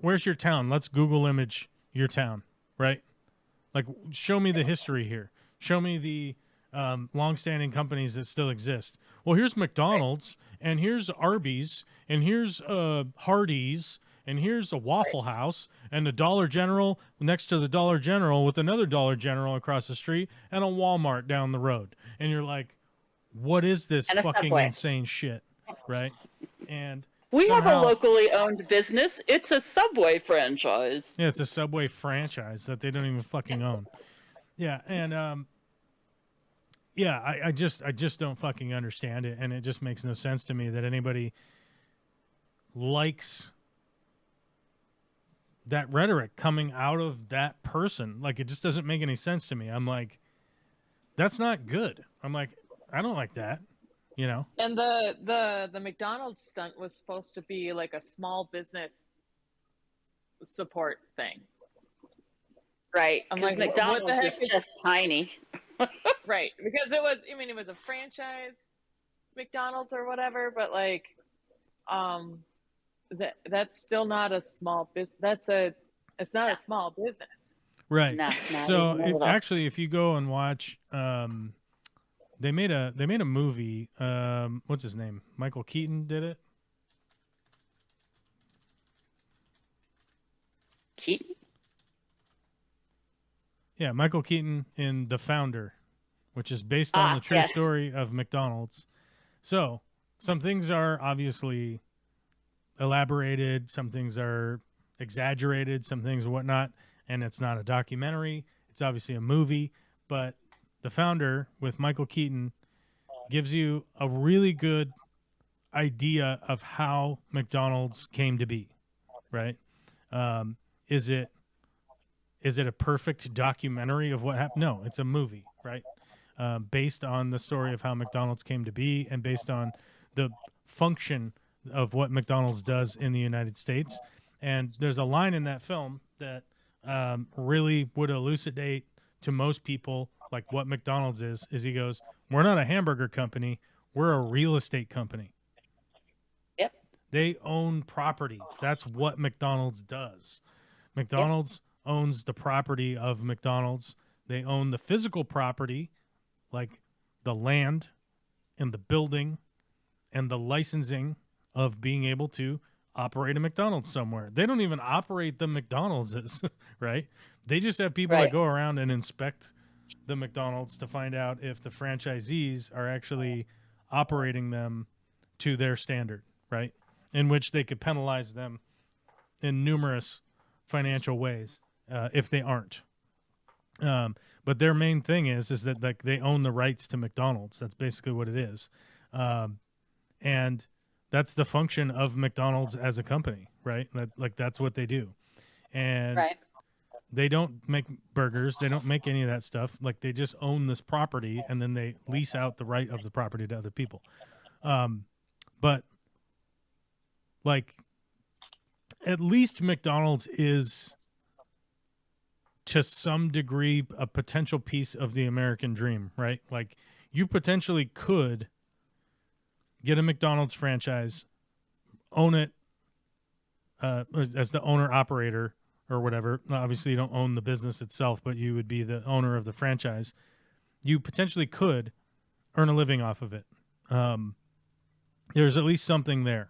where's your town? Let's Google image your town, right? Like, show me the history here. Show me the long-standing companies that still exist. Well, here's McDonald's, and here's Arby's, and here's Hardee's, and here's a Waffle House, and the Dollar General next to the Dollar General with another Dollar General across the street, and a Walmart down the road. And you're like, what is this And a fucking Subway. insane shit, right? And We have a somehow- locally owned business. It's a Subway franchise. Yeah, it's a Subway franchise that they don't even fucking own. Yeah, and yeah, I just don't fucking understand it, and it just makes no sense to me that anybody likes that rhetoric coming out of that person. Like, it just doesn't make any sense to me. I'm like, that's not good. I'm like, I don't like that, you know? And the McDonald's stunt was supposed to be like a small business support thing. Right. I'm Because like, what the McDonald's heck is is- just tiny. Right. Because it was a franchise McDonald's or whatever, but like that's still not a small business. It's not a small business. Right. Not So even a little. actually, if you go and watch, they made a movie. What's his name? Michael Keaton did it. Keaton? Yeah, Michael Keaton in The Founder, which is based on the true yes. story of McDonald's. So some things are obviously elaborated, some things are exaggerated, some things are whatnot, and it's not a documentary. It's obviously a movie, but The Founder with Michael Keaton gives you a really good idea of how McDonald's came to be, right? Is it a perfect documentary of what happened? No, it's a movie, right? Based on the story of how McDonald's came to be and based on the function of what McDonald's does in the United States. And there's a line in that film that really would elucidate to most people like what McDonald's is he goes, we're not a hamburger company, we're a real estate company. Yep. They own property. That's what McDonald's does. McDonald's owns the property of McDonald's. They own the physical property, like the land and the building and the licensing of being able to operate a McDonald's somewhere. They don't even operate the McDonald's, right? They just have people that Right. go around and inspect the McDonald's to find out if the franchisees are actually operating them to their standard, right? In which they could penalize them in numerous financial ways if they aren't. But their main thing is that like they own the rights to McDonald's. That's basically what it is. And that's the function of McDonald's as a company, right? Like that's what they do. And Right. they don't make burgers. They don't make any of that stuff. Like they just own this property and then they lease out the right of the property to other people. But like at least McDonald's is to some degree a potential piece of the American dream, right? Like you potentially could get a McDonald's franchise, own it as the owner operator or whatever. Obviously you don't own the business itself, but you would be the owner of the franchise. You potentially could earn a living off of it. There's at least something there.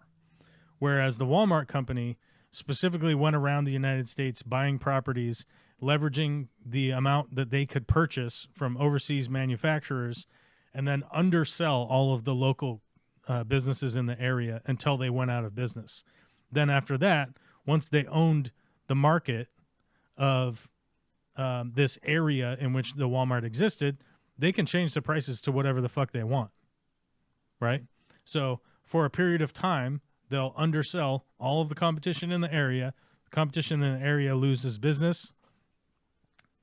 Whereas the Walmart company specifically went around the United States buying properties, leveraging the amount that they could purchase from overseas manufacturers, and then undersell all of the local businesses in the area until they went out of business. Then after that, once they owned the market of this area in which the Walmart existed, they can change the prices to whatever the fuck they want, right? So for a period of time, they'll undersell all of the competition in the area. The competition in the area loses business.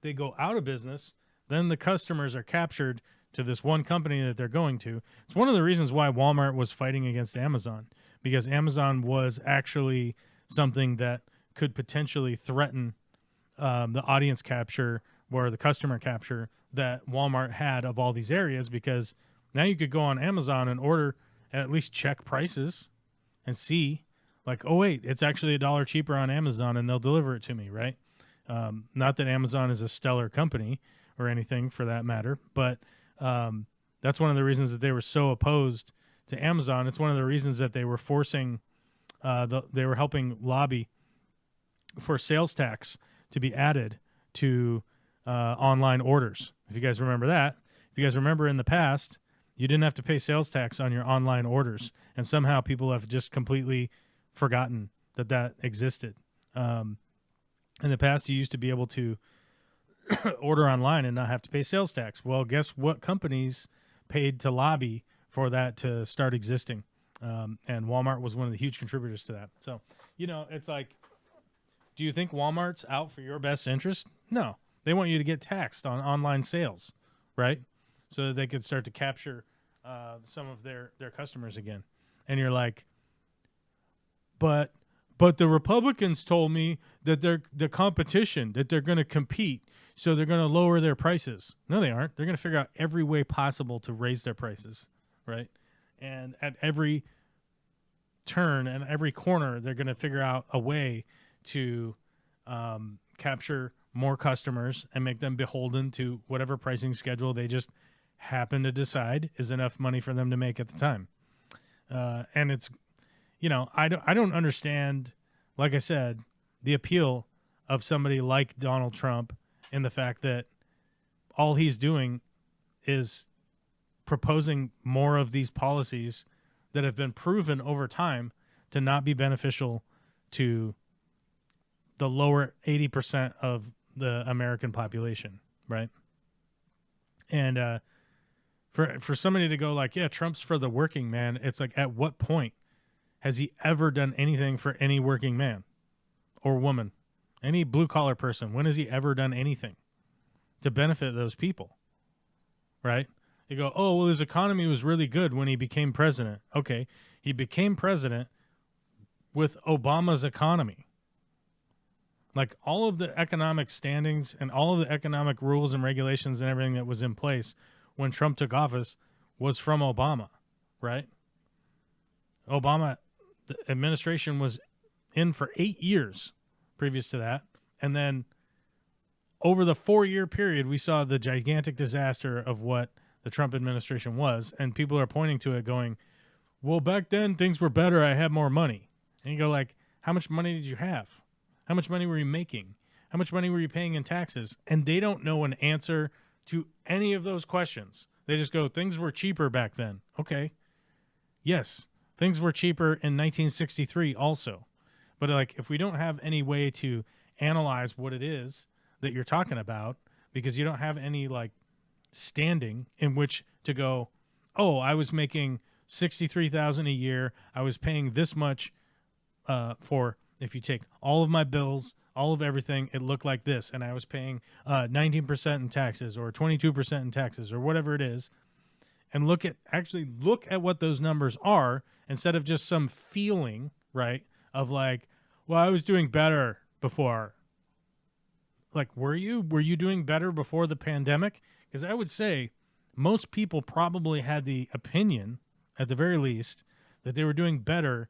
They go out of business. Then the customers are captured to this one company that they're going to. It's one of the reasons why Walmart was fighting against Amazon, because Amazon was actually something that could potentially threaten the audience capture or the customer capture that Walmart had of all these areas, because now you could go on Amazon and order and at least check prices and see, like, oh, wait, it's actually $1 cheaper on Amazon, and they'll deliver it to me, right? Not that Amazon is a stellar company or anything for that matter, but that's one of the reasons that they were so opposed to Amazon. It's one of the reasons that they were forcing, they were helping lobby for sales tax to be added to online orders. If you guys remember that, if you guys remember in the past, you didn't have to pay sales tax on your online orders, and somehow people have just completely forgotten that that existed. In the past, you used to be able to order online and not have to pay sales tax. Well, guess what companies paid to lobby for that to start existing? And Walmart was one of the huge contributors to that. So, it's like, do you think Walmart's out for your best interest? No. They want you to get taxed on online sales, right? So that they could start to capture some of their customers again. And you're like, but the Republicans told me that they're the competition, that they're going to compete, so they're going to lower their prices. No, they aren't. They're going to figure out every way possible to raise their prices, right? And at every turn and every corner, they're going to figure out a way to capture more customers and make them beholden to whatever pricing schedule they just happen to decide is enough money for them to make at the time. And it's, I don't understand, like I said, the appeal of somebody like Donald Trump in the fact that all he's doing is proposing more of these policies that have been proven over time to not be beneficial to the lower 80% of the American population, right? And for somebody to go like, yeah, Trump's for the working man, it's like, at what point has he ever done anything for any working man or woman, any blue-collar person? When has he ever done anything to benefit those people, right? You go, oh, well, his economy was really good when he became president. Okay, he became president with Obama's economy. Like, all of the economic standings and all of the economic rules and regulations and everything that was in place when Trump took office was from Obama, right? Obama, the administration was in for 8 years previous to that. And then over the 4-year period, we saw the gigantic disaster of what the Trump administration was. And people are pointing to it going, well, back then things were better. I had more money. And you go like, how much money did you have? How much money were you making? How much money were you paying in taxes? And they don't know an answer to any of those questions. They just go, things were cheaper back then. Okay. Yes, things were cheaper in 1963 also. But like, if we don't have any way to analyze what it is that you're talking about, because you don't have any like standing in which to go, oh, I was making $63,000 a year. I was paying this much for, if you take all of my bills, all of everything, it looked like this. And I was paying 19% in taxes or 22% in taxes or whatever it is. And look at what those numbers are instead of just some feeling, right? Of like, well, I was doing better before. Like, were you doing better before the pandemic? Because I would say most people probably had the opinion, at the very least, that they were doing better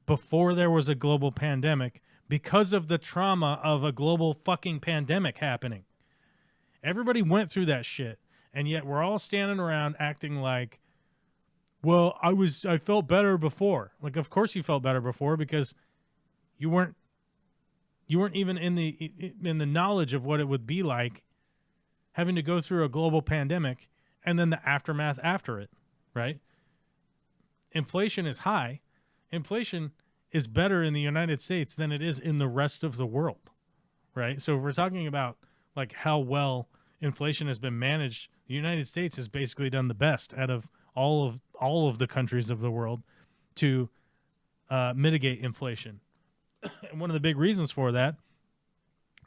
before there was a global pandemic because of the trauma of a global fucking pandemic happening. Everybody went through that shit, and yet we're all standing around acting like, well, I felt better before. Like, of course you felt better before, because you weren't even in the knowledge of what it would be like having to go through a global pandemic and then the aftermath after it, right? Inflation is high. Inflation is better in the United States than it is in the rest of the world, right? So if we're talking about like how well inflation has been managed, the United States has basically done the best out of all of the countries of the world to mitigate inflation. And one of the big reasons for that,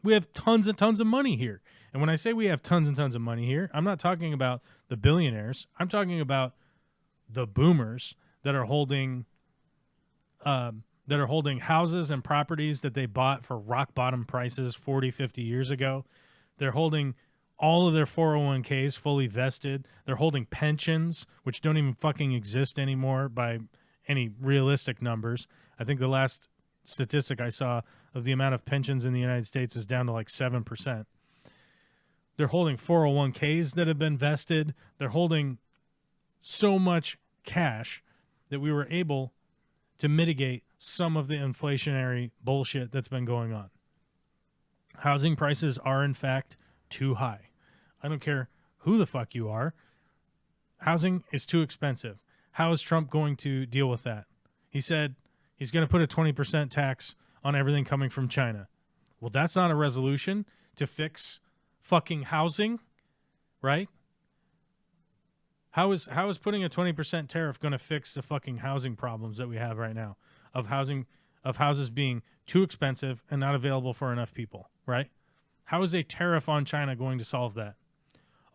we have tons and tons of money here. And when I say we have tons and tons of money here, I'm not talking about the billionaires. I'm talking about the boomers that are holding houses and properties that they bought for rock bottom prices 40, 50 years ago. They're holding all of their 401ks fully vested. They're holding pensions, which don't even fucking exist anymore by any realistic numbers. I think the last statistic I saw of the amount of pensions in the United States is down to like 7%. They're holding 401ks that have been vested. They're holding so much cash that we were able to mitigate some of the inflationary bullshit that's been going on. Housing prices are, in fact, too high. I don't care who the fuck you are. Housing is too expensive. How is Trump going to deal with that? He said he's going to put a 20% tax on everything coming from China. Well, that's not a resolution to fix fucking housing, right? How is putting a 20% tariff going to fix the fucking housing problems that we have right now of houses being too expensive and not available for enough people, right? How is a tariff on China going to solve that?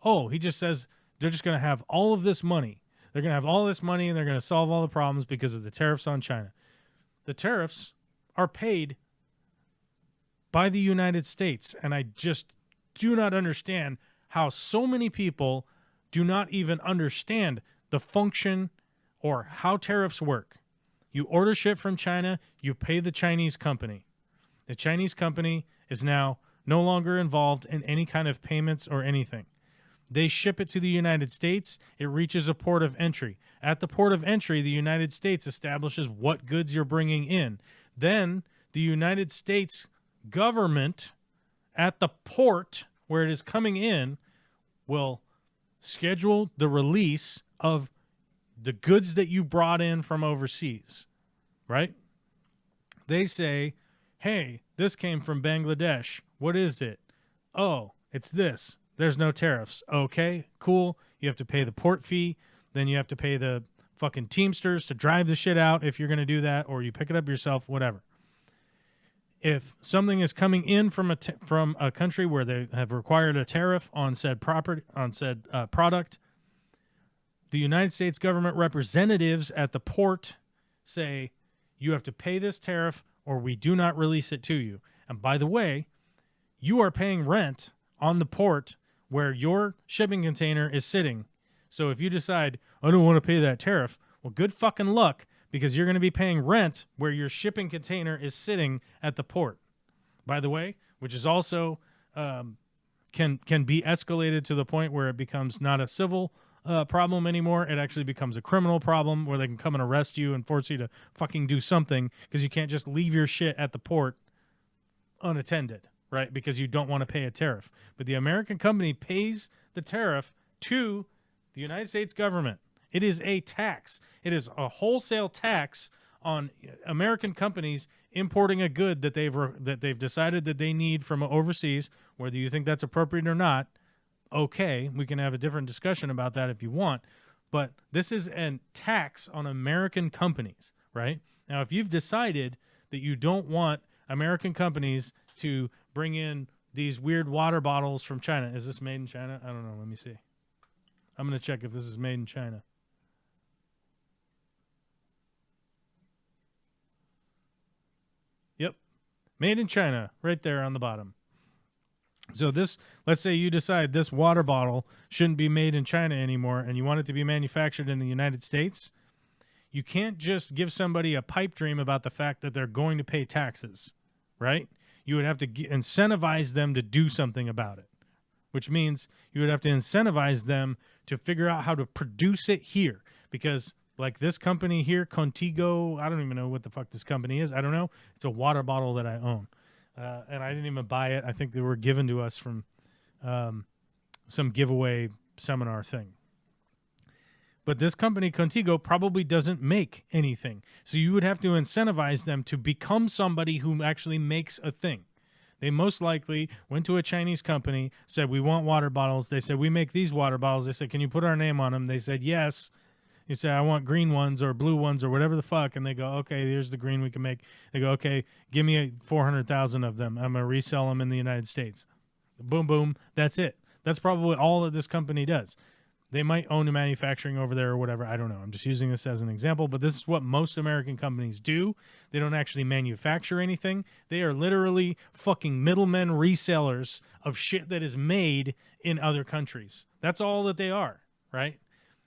Oh, he just says they're just going to have all of this money. They're going to have all this money and they're going to solve all the problems because of the tariffs on China. The tariffs are paid by the United States, and I just do not understand how so many people do not even understand the function or how tariffs work. You order shit from China, you pay the Chinese company. The Chinese company is now no longer involved in any kind of payments or anything. They ship it to the United States. It reaches a port of entry. At the port of entry, the United States establishes what goods you're bringing in. Then the United States government at the port where it is coming in will schedule the release of the goods that you brought in from overseas, right? They say, hey, this came from Bangladesh. What is it? Oh, it's this. There's no tariffs. Okay, cool. You have to pay the port fee. Then you have to pay the fucking Teamsters to drive the shit out if you're going to do that, or you pick it up yourself, whatever. If something is coming in from a country where they have required a tariff on said product, the United States government representatives at the port say, you have to pay this tariff or we do not release it to you. And by the way, you are paying rent on the port where your shipping container is sitting. So if you decide, I don't want to pay that tariff, well, good fucking luck, because you're going to be paying rent where your shipping container is sitting at the port. By the way, which is also can be escalated to the point where it becomes not a civil problem anymore. It actually becomes a criminal problem where they can come and arrest you and force you to fucking do something because you can't just leave your shit at the port unattended, right? Because you don't want to pay a tariff. But the American company pays the tariff to the United States government. It is a tax. It is a wholesale tax on American companies importing a good that they've decided that they need from overseas. Whether you think that's appropriate or not, okay, we can have a different discussion about that if you want. But this is a tax on American companies, right? Now, if you've decided that you don't want American companies to bring in these weird water bottles from China. Is this made in China? I don't know. Let me see. I'm going to check if this is made in China. Yep. Made in China, right there on the bottom. So this, let's say you decide this water bottle shouldn't be made in China anymore and you want it to be manufactured in the United States. You can't just give somebody a pipe dream about the fact that they're going to pay taxes, right? You would have to incentivize them to do something about it, which means you would have to incentivize them to figure out how to produce it here. Because like this company here, Contigo, I don't even know what the fuck this company is. I don't know. It's a water bottle that I own. And I didn't even buy it. I think they were given to us from some giveaway seminar thing. But this company, Contigo, probably doesn't make anything. So you would have to incentivize them to become somebody who actually makes a thing. They most likely went to a Chinese company, said, we want water bottles. They said, we make these water bottles. They said, can you put our name on them? They said, yes. You say, I want green ones or blue ones or whatever the fuck. And they go, okay, here's the green we can make. They go, okay, give me 400,000 of them. I'm going to resell them in the United States. Boom, boom. That's it. That's probably all that this company does. They might own the manufacturing over there or whatever. I don't know. I'm just using this as an example, but this is what most American companies do. They don't actually manufacture anything. They are literally fucking middlemen resellers of shit that is made in other countries. That's all that they are, right?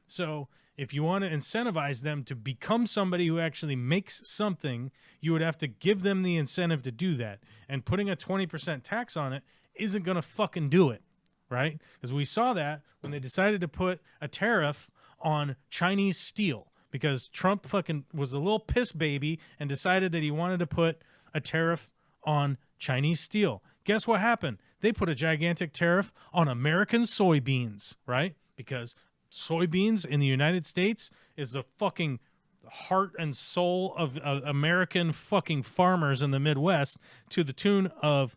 So if you want to incentivize them to become somebody who actually makes something, you would have to give them the incentive to do that. And putting a 20% tax on it isn't going to fucking do it. Right? Because we saw that when they decided to put a tariff on Chinese steel because Trump fucking was a little piss baby and decided that he wanted to put a tariff on Chinese steel. Guess what happened? They put a gigantic tariff on American soybeans, right? Because soybeans in the United States is the fucking heart and soul of American fucking farmers in the Midwest to the tune of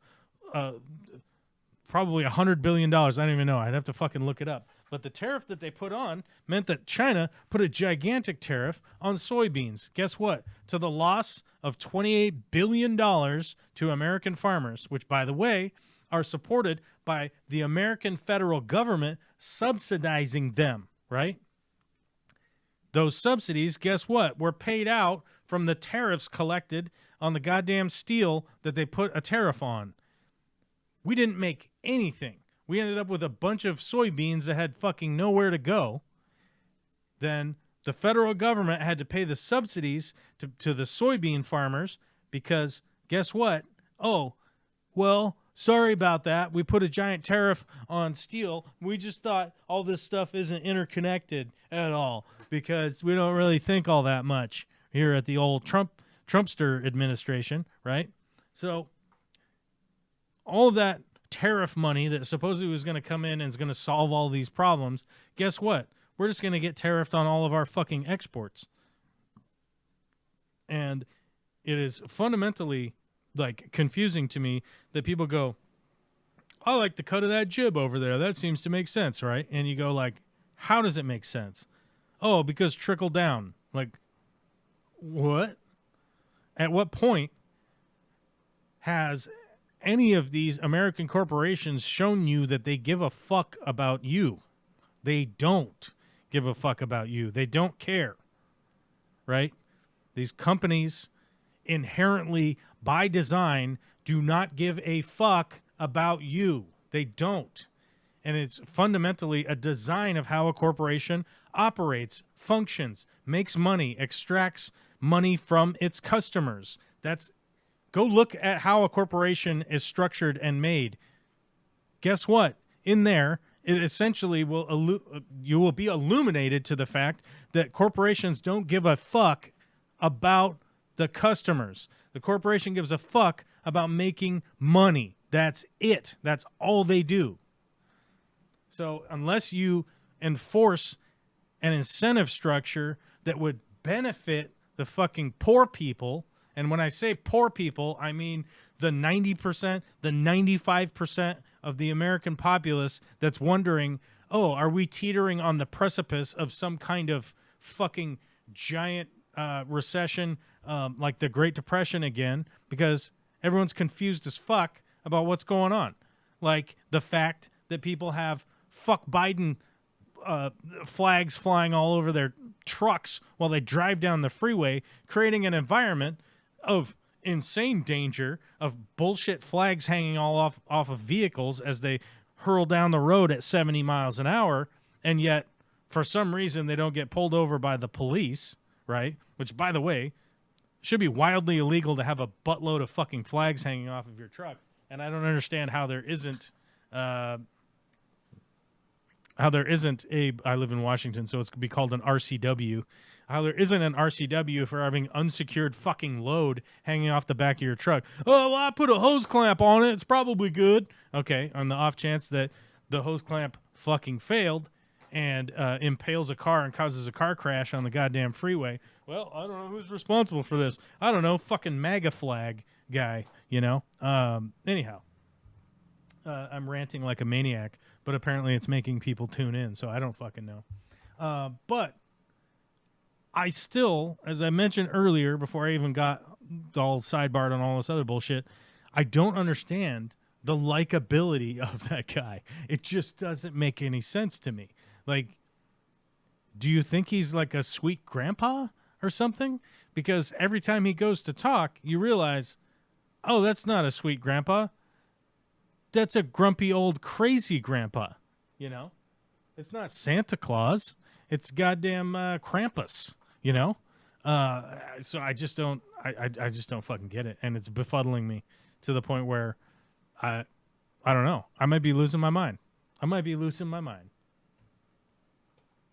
probably $100 billion. I don't even know. I'd have to fucking look it up. But the tariff that they put on meant that China put a gigantic tariff on soybeans. Guess what? To the loss of $28 billion to American farmers, which, by the way, are supported by the American federal government subsidizing them, right? Those subsidies, guess what? Were paid out from the tariffs collected on the goddamn steel that they put a tariff on. We didn't make anything. We ended up with a bunch of soybeans that had fucking nowhere to go. Then the federal government had to pay the subsidies to the soybean farmers because guess what? Oh, well, sorry about that. We put a giant tariff on steel. We just thought all this stuff isn't interconnected at all because we don't really think all that much here at the old Trumpster administration, right? So all of that tariff money that supposedly was going to come in and is going to solve all these problems, guess what? We're just going to get tariffed on all of our fucking exports. And it is fundamentally like confusing to me that people go, I like the cut of that jib over there. That seems to make sense, right? And you go like, how does it make sense? Oh, because trickle down. Like, what? At what point has any of these American corporations shown you that they give a fuck about you? They don't give a fuck about you. They don't care, right? These companies inherently, by design, do not give a fuck about you. They don't. And it's fundamentally a design of how a corporation operates, functions, makes money, extracts money from its customers. Go look at how a corporation is structured and made. Guess what? In there, it essentially you will be illuminated to the fact that corporations don't give a fuck about the customers. The corporation gives a fuck about making money. That's it. That's all they do. So unless you enforce an incentive structure that would benefit the fucking poor people, and when I say poor people, I mean the 90%, the 95% of the American populace that's wondering, oh, are we teetering on the precipice of some kind of fucking giant recession like the Great Depression again? Because everyone's confused as fuck about what's going on. Like the fact that people have fuck Biden flags flying all over their trucks while they drive down the freeway, creating an environment of insane danger, of bullshit flags hanging all off of vehicles as they hurl down the road at 70 miles an hour, and yet for some reason they don't get pulled over by the police, right? Which, by the way, should be wildly illegal to have a buttload of fucking flags hanging off of your truck. And I don't understand how there isn't I live in Washington, so it's going to be called an RCW. How there isn't an RCW for having unsecured fucking load hanging off the back of your truck. Oh, well, I put a hose clamp on it. It's probably good. Okay, on the off chance that the hose clamp fucking failed and impales a car and causes a car crash on the goddamn freeway. Well, I don't know who's responsible for this. I don't know, fucking MAGA flag guy, you know? Anyhow, I'm ranting like a maniac, but apparently it's making people tune in, so I don't fucking know. But I still, as I mentioned earlier, before I even got all sidebarred on all this other bullshit, I don't understand the likability of that guy. It just doesn't make any sense to me. Like, do you think he's like a sweet grandpa or something? Because every time he goes to talk, you realize, oh, that's not a sweet grandpa. That's a grumpy old crazy grandpa, you know? It's not Santa Claus. It's goddamn Krampus, you know? So I just don't fucking get it. And it's befuddling me to the point where I don't know. I might be losing my mind. I don't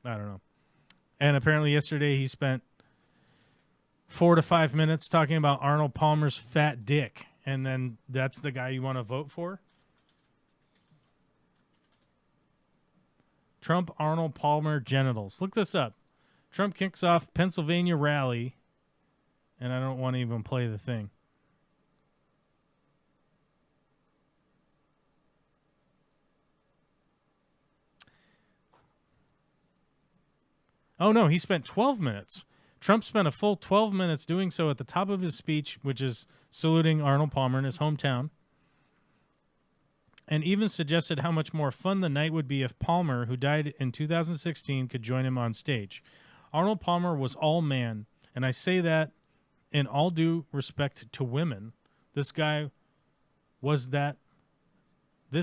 know. And apparently yesterday he spent 4 to 5 minutes talking about Arnold Palmer's fat dick. And then that's the guy you want to vote for? Trump Arnold Palmer genitals. Look this up. Trump kicks off Pennsylvania rally. And I don't want to even play the thing. Oh, no, he spent 12 minutes. Trump spent a full 12 minutes doing so at the top of his speech, which is saluting Arnold Palmer in his hometown, and even suggested how much more fun the night would be if Palmer, who died in 2016, could join him on stage. Arnold Palmer was all man, and I say that in all due respect to women. This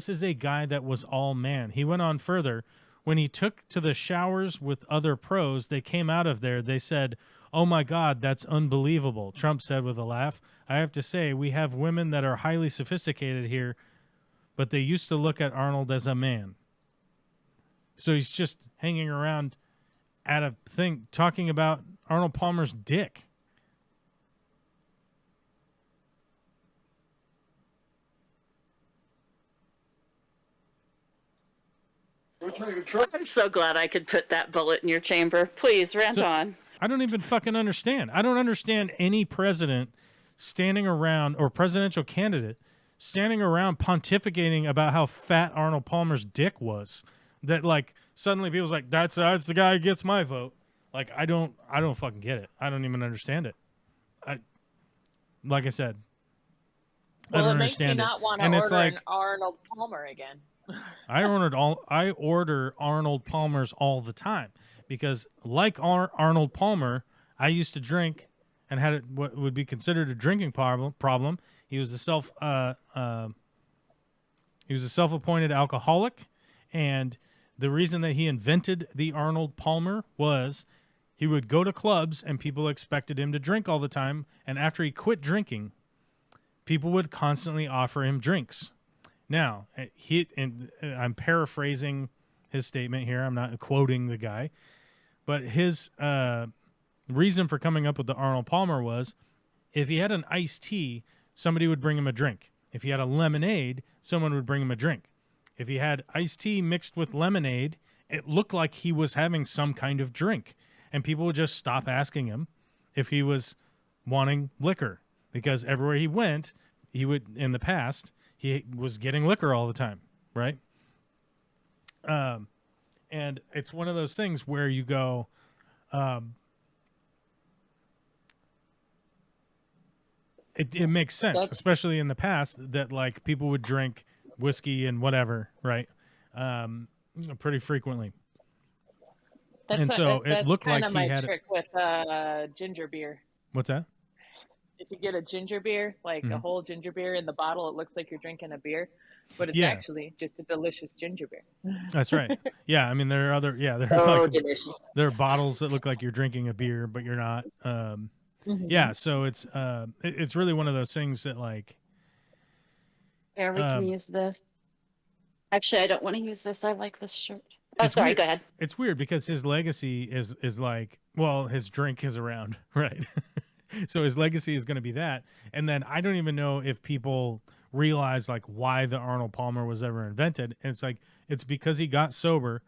is a guy that was all man. He went on further. When he took to the showers with other pros, they came out of there. They said, "Oh my God, that's unbelievable." Trump said with a laugh, "I have to say, we have women that are highly sophisticated here, but they used to look at Arnold as a man." So he's just hanging around at a thing talking about Arnold Palmer's dick. I'm so glad I could put that bullet in your chamber. Please, rant on. I don't even fucking understand. I don't understand any president standing around, or presidential candidate standing around pontificating about how fat Arnold Palmer's dick was. That, like, suddenly people's like, that's the guy who gets my vote. Like, I don't fucking get it. I don't even understand it. Like I said, I don't understand it. Well, it makes me not want to order an Arnold Palmer again. I order Arnold Palmers all the time because, like Arnold Palmer, I used to drink and had what would be considered a drinking problem. He was a self-appointed alcoholic, and the reason that he invented the Arnold Palmer was he would go to clubs and people expected him to drink all the time, and after he quit drinking, people would constantly offer him drinks. Now, I'm paraphrasing his statement here. I'm not quoting the guy. But his reason for coming up with the Arnold Palmer was if he had an iced tea, somebody would bring him a drink. If he had a lemonade, someone would bring him a drink. If he had iced tea mixed with lemonade, it looked like he was having some kind of drink. And people would just stop asking him if he was wanting liquor. Because everywhere he went, he would, in the past, he was getting liquor all the time, right? And it's one of those things where you go, it makes sense, especially in the past, that like people would drink whiskey and whatever, right? Pretty frequently. And so it looked like he had trick with ginger beer. What's that? If you get a ginger beer, like a whole ginger beer in the bottle, it looks like you're drinking a beer, but it's actually just a delicious ginger beer. That's right. Yeah, I mean there are other Delicious. There are bottles that look like you're drinking a beer, but you're not. Yeah, so it's really one of those things that like. Yeah, we can use this. Actually, I don't want to use this. I like this shirt. Oh, sorry. Weird. Go ahead. It's weird because his legacy is like, well, his drink is around, right? So his legacy is going to be that. And then I don't even know if people realize like why the Arnold Palmer was ever invented. And it's like, it's because he got sober.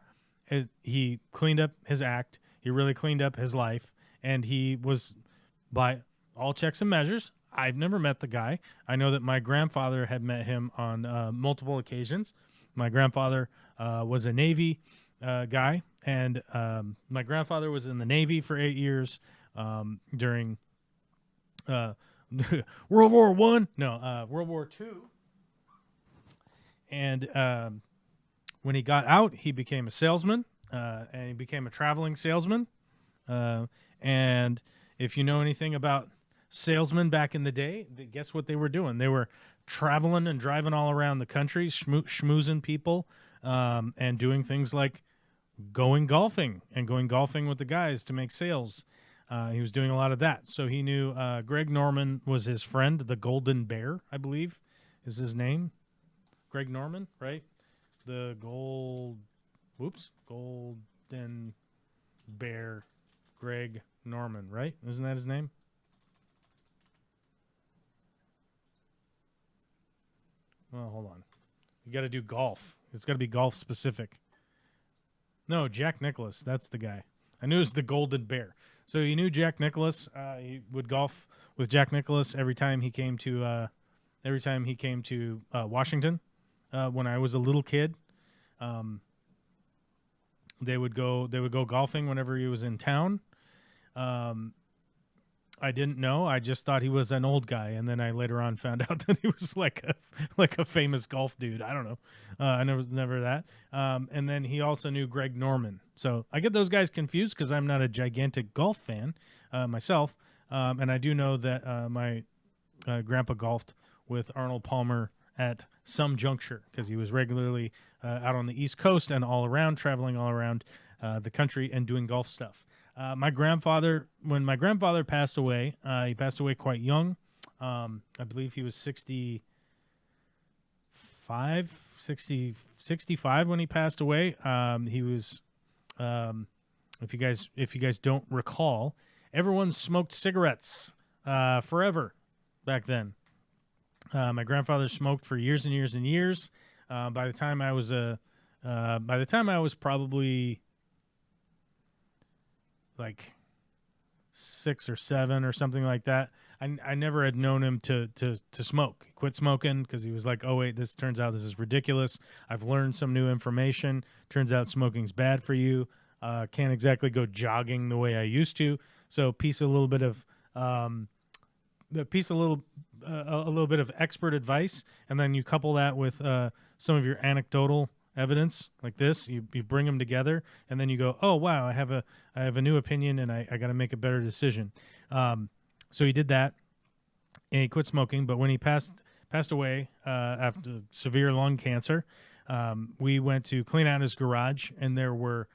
He cleaned up his act. He really cleaned up his life. And he was, by all checks and measures, I've never met the guy. I know that my grandfather had met him on multiple occasions. My grandfather was a Navy guy. And my grandfather was in the Navy for 8 years during World War I. No, World War II. And when he got out, he became a salesman, and he became a traveling salesman. And if you know anything about salesmen back in the day, guess what they were doing? They were traveling and driving all around the country, schmoozing people, and doing things like going golfing with the guys to make sales. He was doing a lot of that. So he knew Greg Norman was his friend, the Golden Bear, I believe is his name. Greg Norman, right? The Golden Bear, Greg Norman, right? Isn't that his name? Well, hold on. You got to do golf. It's got to be golf specific. No, Jack Nicklaus. That's the guy. I knew it was the Golden Bear. So you knew Jack Nicklaus. He would golf with Jack Nicklaus every time he came to Washington. When I was a little kid, they would go golfing whenever he was in town. I didn't know. I just thought he was an old guy, and then I later on found out that he was like a famous golf dude. I don't know. I never that. And then he also knew Greg Norman. So I get those guys confused because I'm not a gigantic golf fan myself, and I do know that my grandpa golfed with Arnold Palmer at some juncture because he was regularly out on the East Coast and traveling all around the country and doing golf stuff. When my grandfather passed away, he passed away quite young. I believe he was 65 when he passed away. He was, if you guys don't recall, everyone smoked cigarettes forever back then. My grandfather smoked for years and years and years. By the time I was probably like 6 or 7 or something like that, I never had known him to smoke. He quit smoking because he was like, oh wait, turns out this is ridiculous. I've learned some new information. Turns out smoking's bad for you. Can't exactly go jogging the way I used to. So a little bit of expert advice, and then you couple that with some of your anecdotal evidence like this. You bring them together, and then you go, oh wow, I have a new opinion, and I got to make a better decision. So he did that, and he quit smoking. But when he passed away after severe lung cancer, we went to clean out his garage, and there were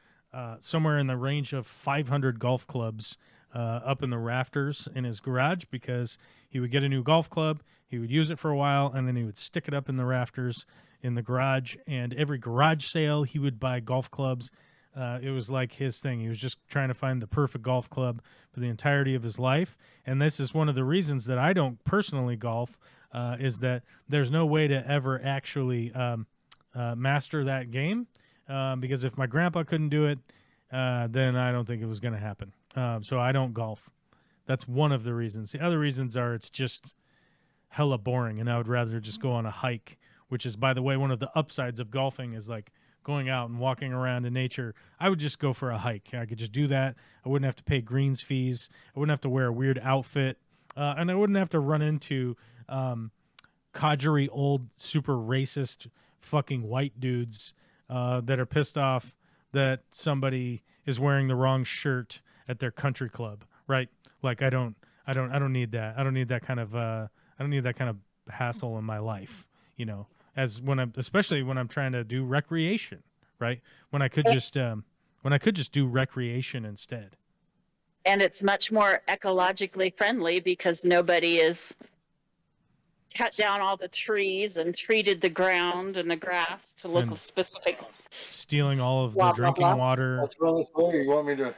somewhere in the range of 500 golf clubs up in the rafters in his garage, because he would get a new golf club, he would use it for a while, and then he would stick it up in the rafters in the garage. And every garage sale, he would buy golf clubs. It was like his thing. He was just trying to find the perfect golf club for the entirety of his life. And this is one of the reasons that I don't personally golf, is that there's no way to ever actually master that game. Because if my grandpa couldn't do it, then I don't think it was going to happen. So I don't golf. That's one of the reasons. The other reasons are it's just hella boring, and I would rather just go on a hike, which is, by the way, one of the upsides of golfing is like going out and walking around in nature. I would just go for a hike. I could just do that. I wouldn't have to pay greens fees. I wouldn't have to wear a weird outfit. And I wouldn't have to run into codgery old super racist fucking white dudes that are pissed off that somebody is wearing the wrong shirt at their country club, right? Like I don't need that. I don't need that kind of hassle in my life, especially when I'm trying to do recreation, right? When I could just do recreation instead. And it's much more ecologically friendly because nobody is cut down all the trees and treated the ground and the grass to look specific. Stealing all of the drinking water. That's really scary. You want me to?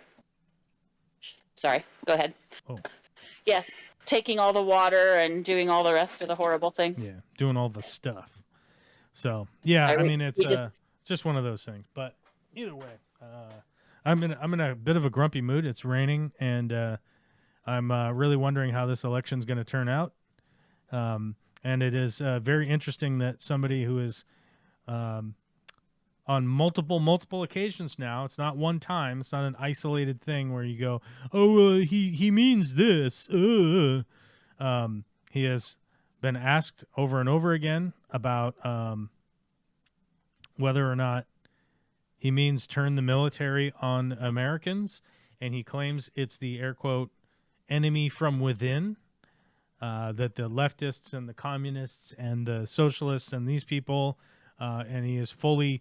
Sorry, go ahead. Oh. Yes, taking all the water and doing all the rest of the horrible things. Yeah, doing all the stuff. So, yeah, I mean, it's just one of those things. But either way, I'm in a bit of a grumpy mood. It's raining, and I'm really wondering how this election's going to turn out. And it is very interesting that somebody who is on multiple occasions now, it's not one time, it's not an isolated thing where you go, oh, he means this. He has been asked over and over again about whether or not he means turn the military on Americans, and he claims it's the air quote enemy from within, that the leftists and the communists and the socialists and these people, and he is fully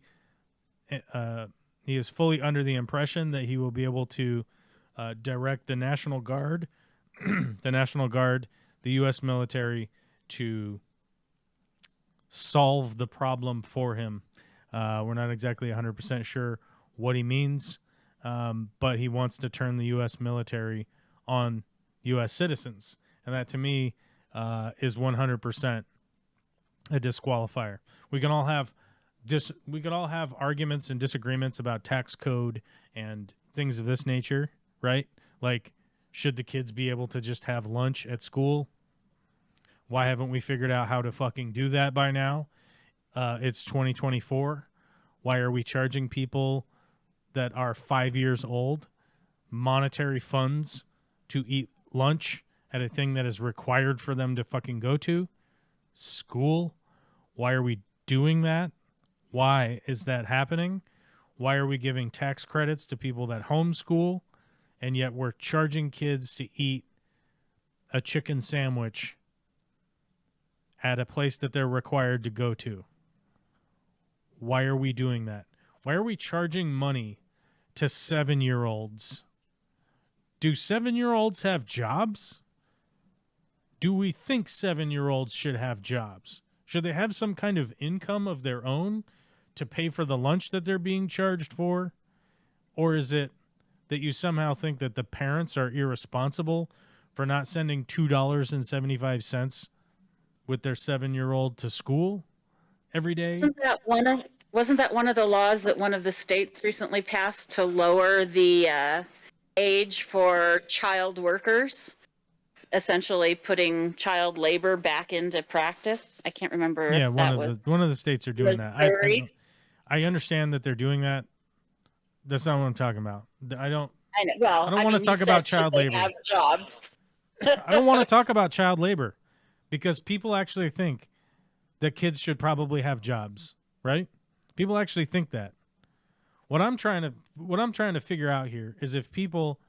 under the impression that he will be able to direct the National Guard, the U.S. military, to solve the problem for him. We're not exactly 100% sure what he means, but he wants to turn the U.S. military on U.S. citizens. And that, to me, is 100% a disqualifier. We can all have arguments and disagreements about tax code and things of this nature, right? Like, should the kids be able to just have lunch at school? Why haven't we figured out how to fucking do that by now? It's 2024. Why are we charging people that are 5 years old monetary funds to eat lunch at a thing that is required for them to fucking go to? School? Why are we doing that? Why is that happening? Why are we giving tax credits to people that homeschool, and yet we're charging kids to eat a chicken sandwich at a place that they're required to go to? Why are we doing that? Why are we charging money to 7-year-olds? Do 7-year-olds have jobs? Do we think 7-year-olds should have jobs? Should they have some kind of income of their own to pay for the lunch that they're being charged for? Or is it that you somehow think that the parents are irresponsible for not sending $2.75 with their 7-year-old to school every day? Wasn't that one of the laws that one of the states recently passed to lower the age for child workers, essentially putting child labor back into practice? I can't remember. Yeah, if one of the states are doing that. I understand that they're doing that. That's not what I'm talking about. I don't. I know. Well, I don't want to talk about child labor. Have jobs. I don't want to talk about child labor, because people actually think that kids should probably have jobs, right? People actually think that. What I'm trying to figure out here is if people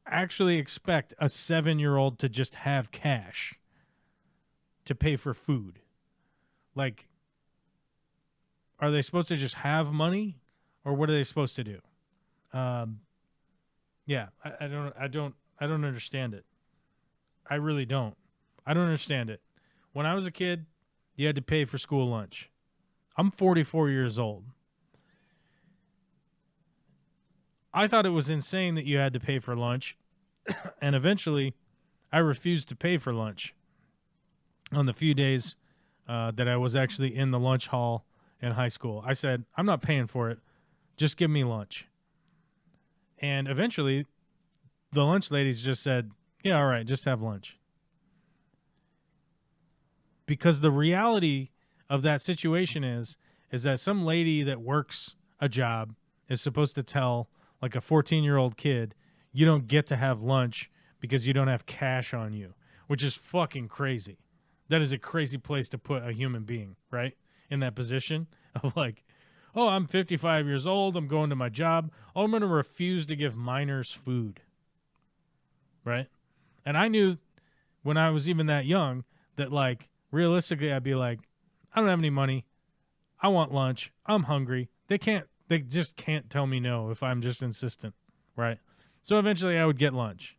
actually expect a 7-year-old to just have cash to pay for food. Like, are they supposed to just have money, or what are they supposed to do? Yeah, I don't understand it. I really don't. I don't understand it. When I was a kid, you had to pay for school lunch. I'm 44 years old. I thought it was insane that you had to pay for lunch, and eventually I refused to pay for lunch on the few days that I was actually in the lunch hall in high school. I said, I'm not paying for it. Just give me lunch. And eventually the lunch ladies just said, yeah, all right, just have lunch. Because the reality of that situation is that some lady that works a job is supposed to tell like a 14-year-old kid, you don't get to have lunch because you don't have cash on you, which is fucking crazy. That is a crazy place to put a human being, right? In that position of like, oh, I'm 55 years old, I'm going to my job, oh, I'm going to refuse to give minors food, right? And I knew when I was even that young that, like, realistically, I'd be like, I don't have any money. I want lunch. I'm hungry. They just can't tell me no if I'm just insistent, right? So eventually I would get lunch.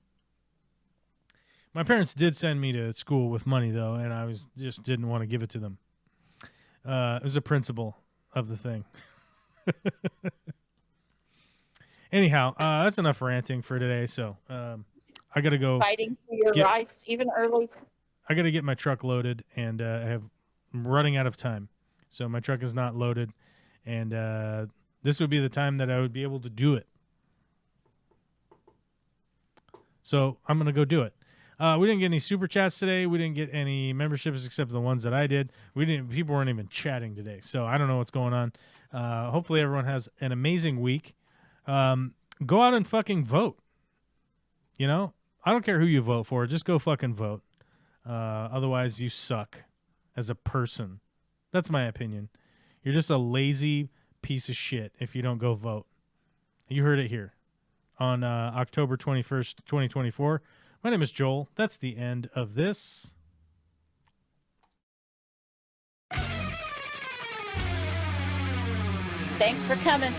My parents did send me to school with money, though, and I just didn't want to give it to them. It was a principle of the thing. Anyhow, that's enough ranting for today. So I got to go. Fighting for your rights, even early. I got to get my truck loaded, and I'm running out of time. So my truck is not loaded, and this would be the time that I would be able to do it. So I'm going to go do it. We didn't get any super chats today. We didn't get any memberships except the ones that I did. People weren't even chatting today, so I don't know what's going on. Hopefully everyone has an amazing week. Go out and fucking vote. You know, I don't care who you vote for. Just go fucking vote. Otherwise, you suck as a person. That's my opinion. You're just a lazy piece of shit if you don't go vote. You heard it here on October 21st, 2024. My name is Joel. That's the end of this. Thanks for coming.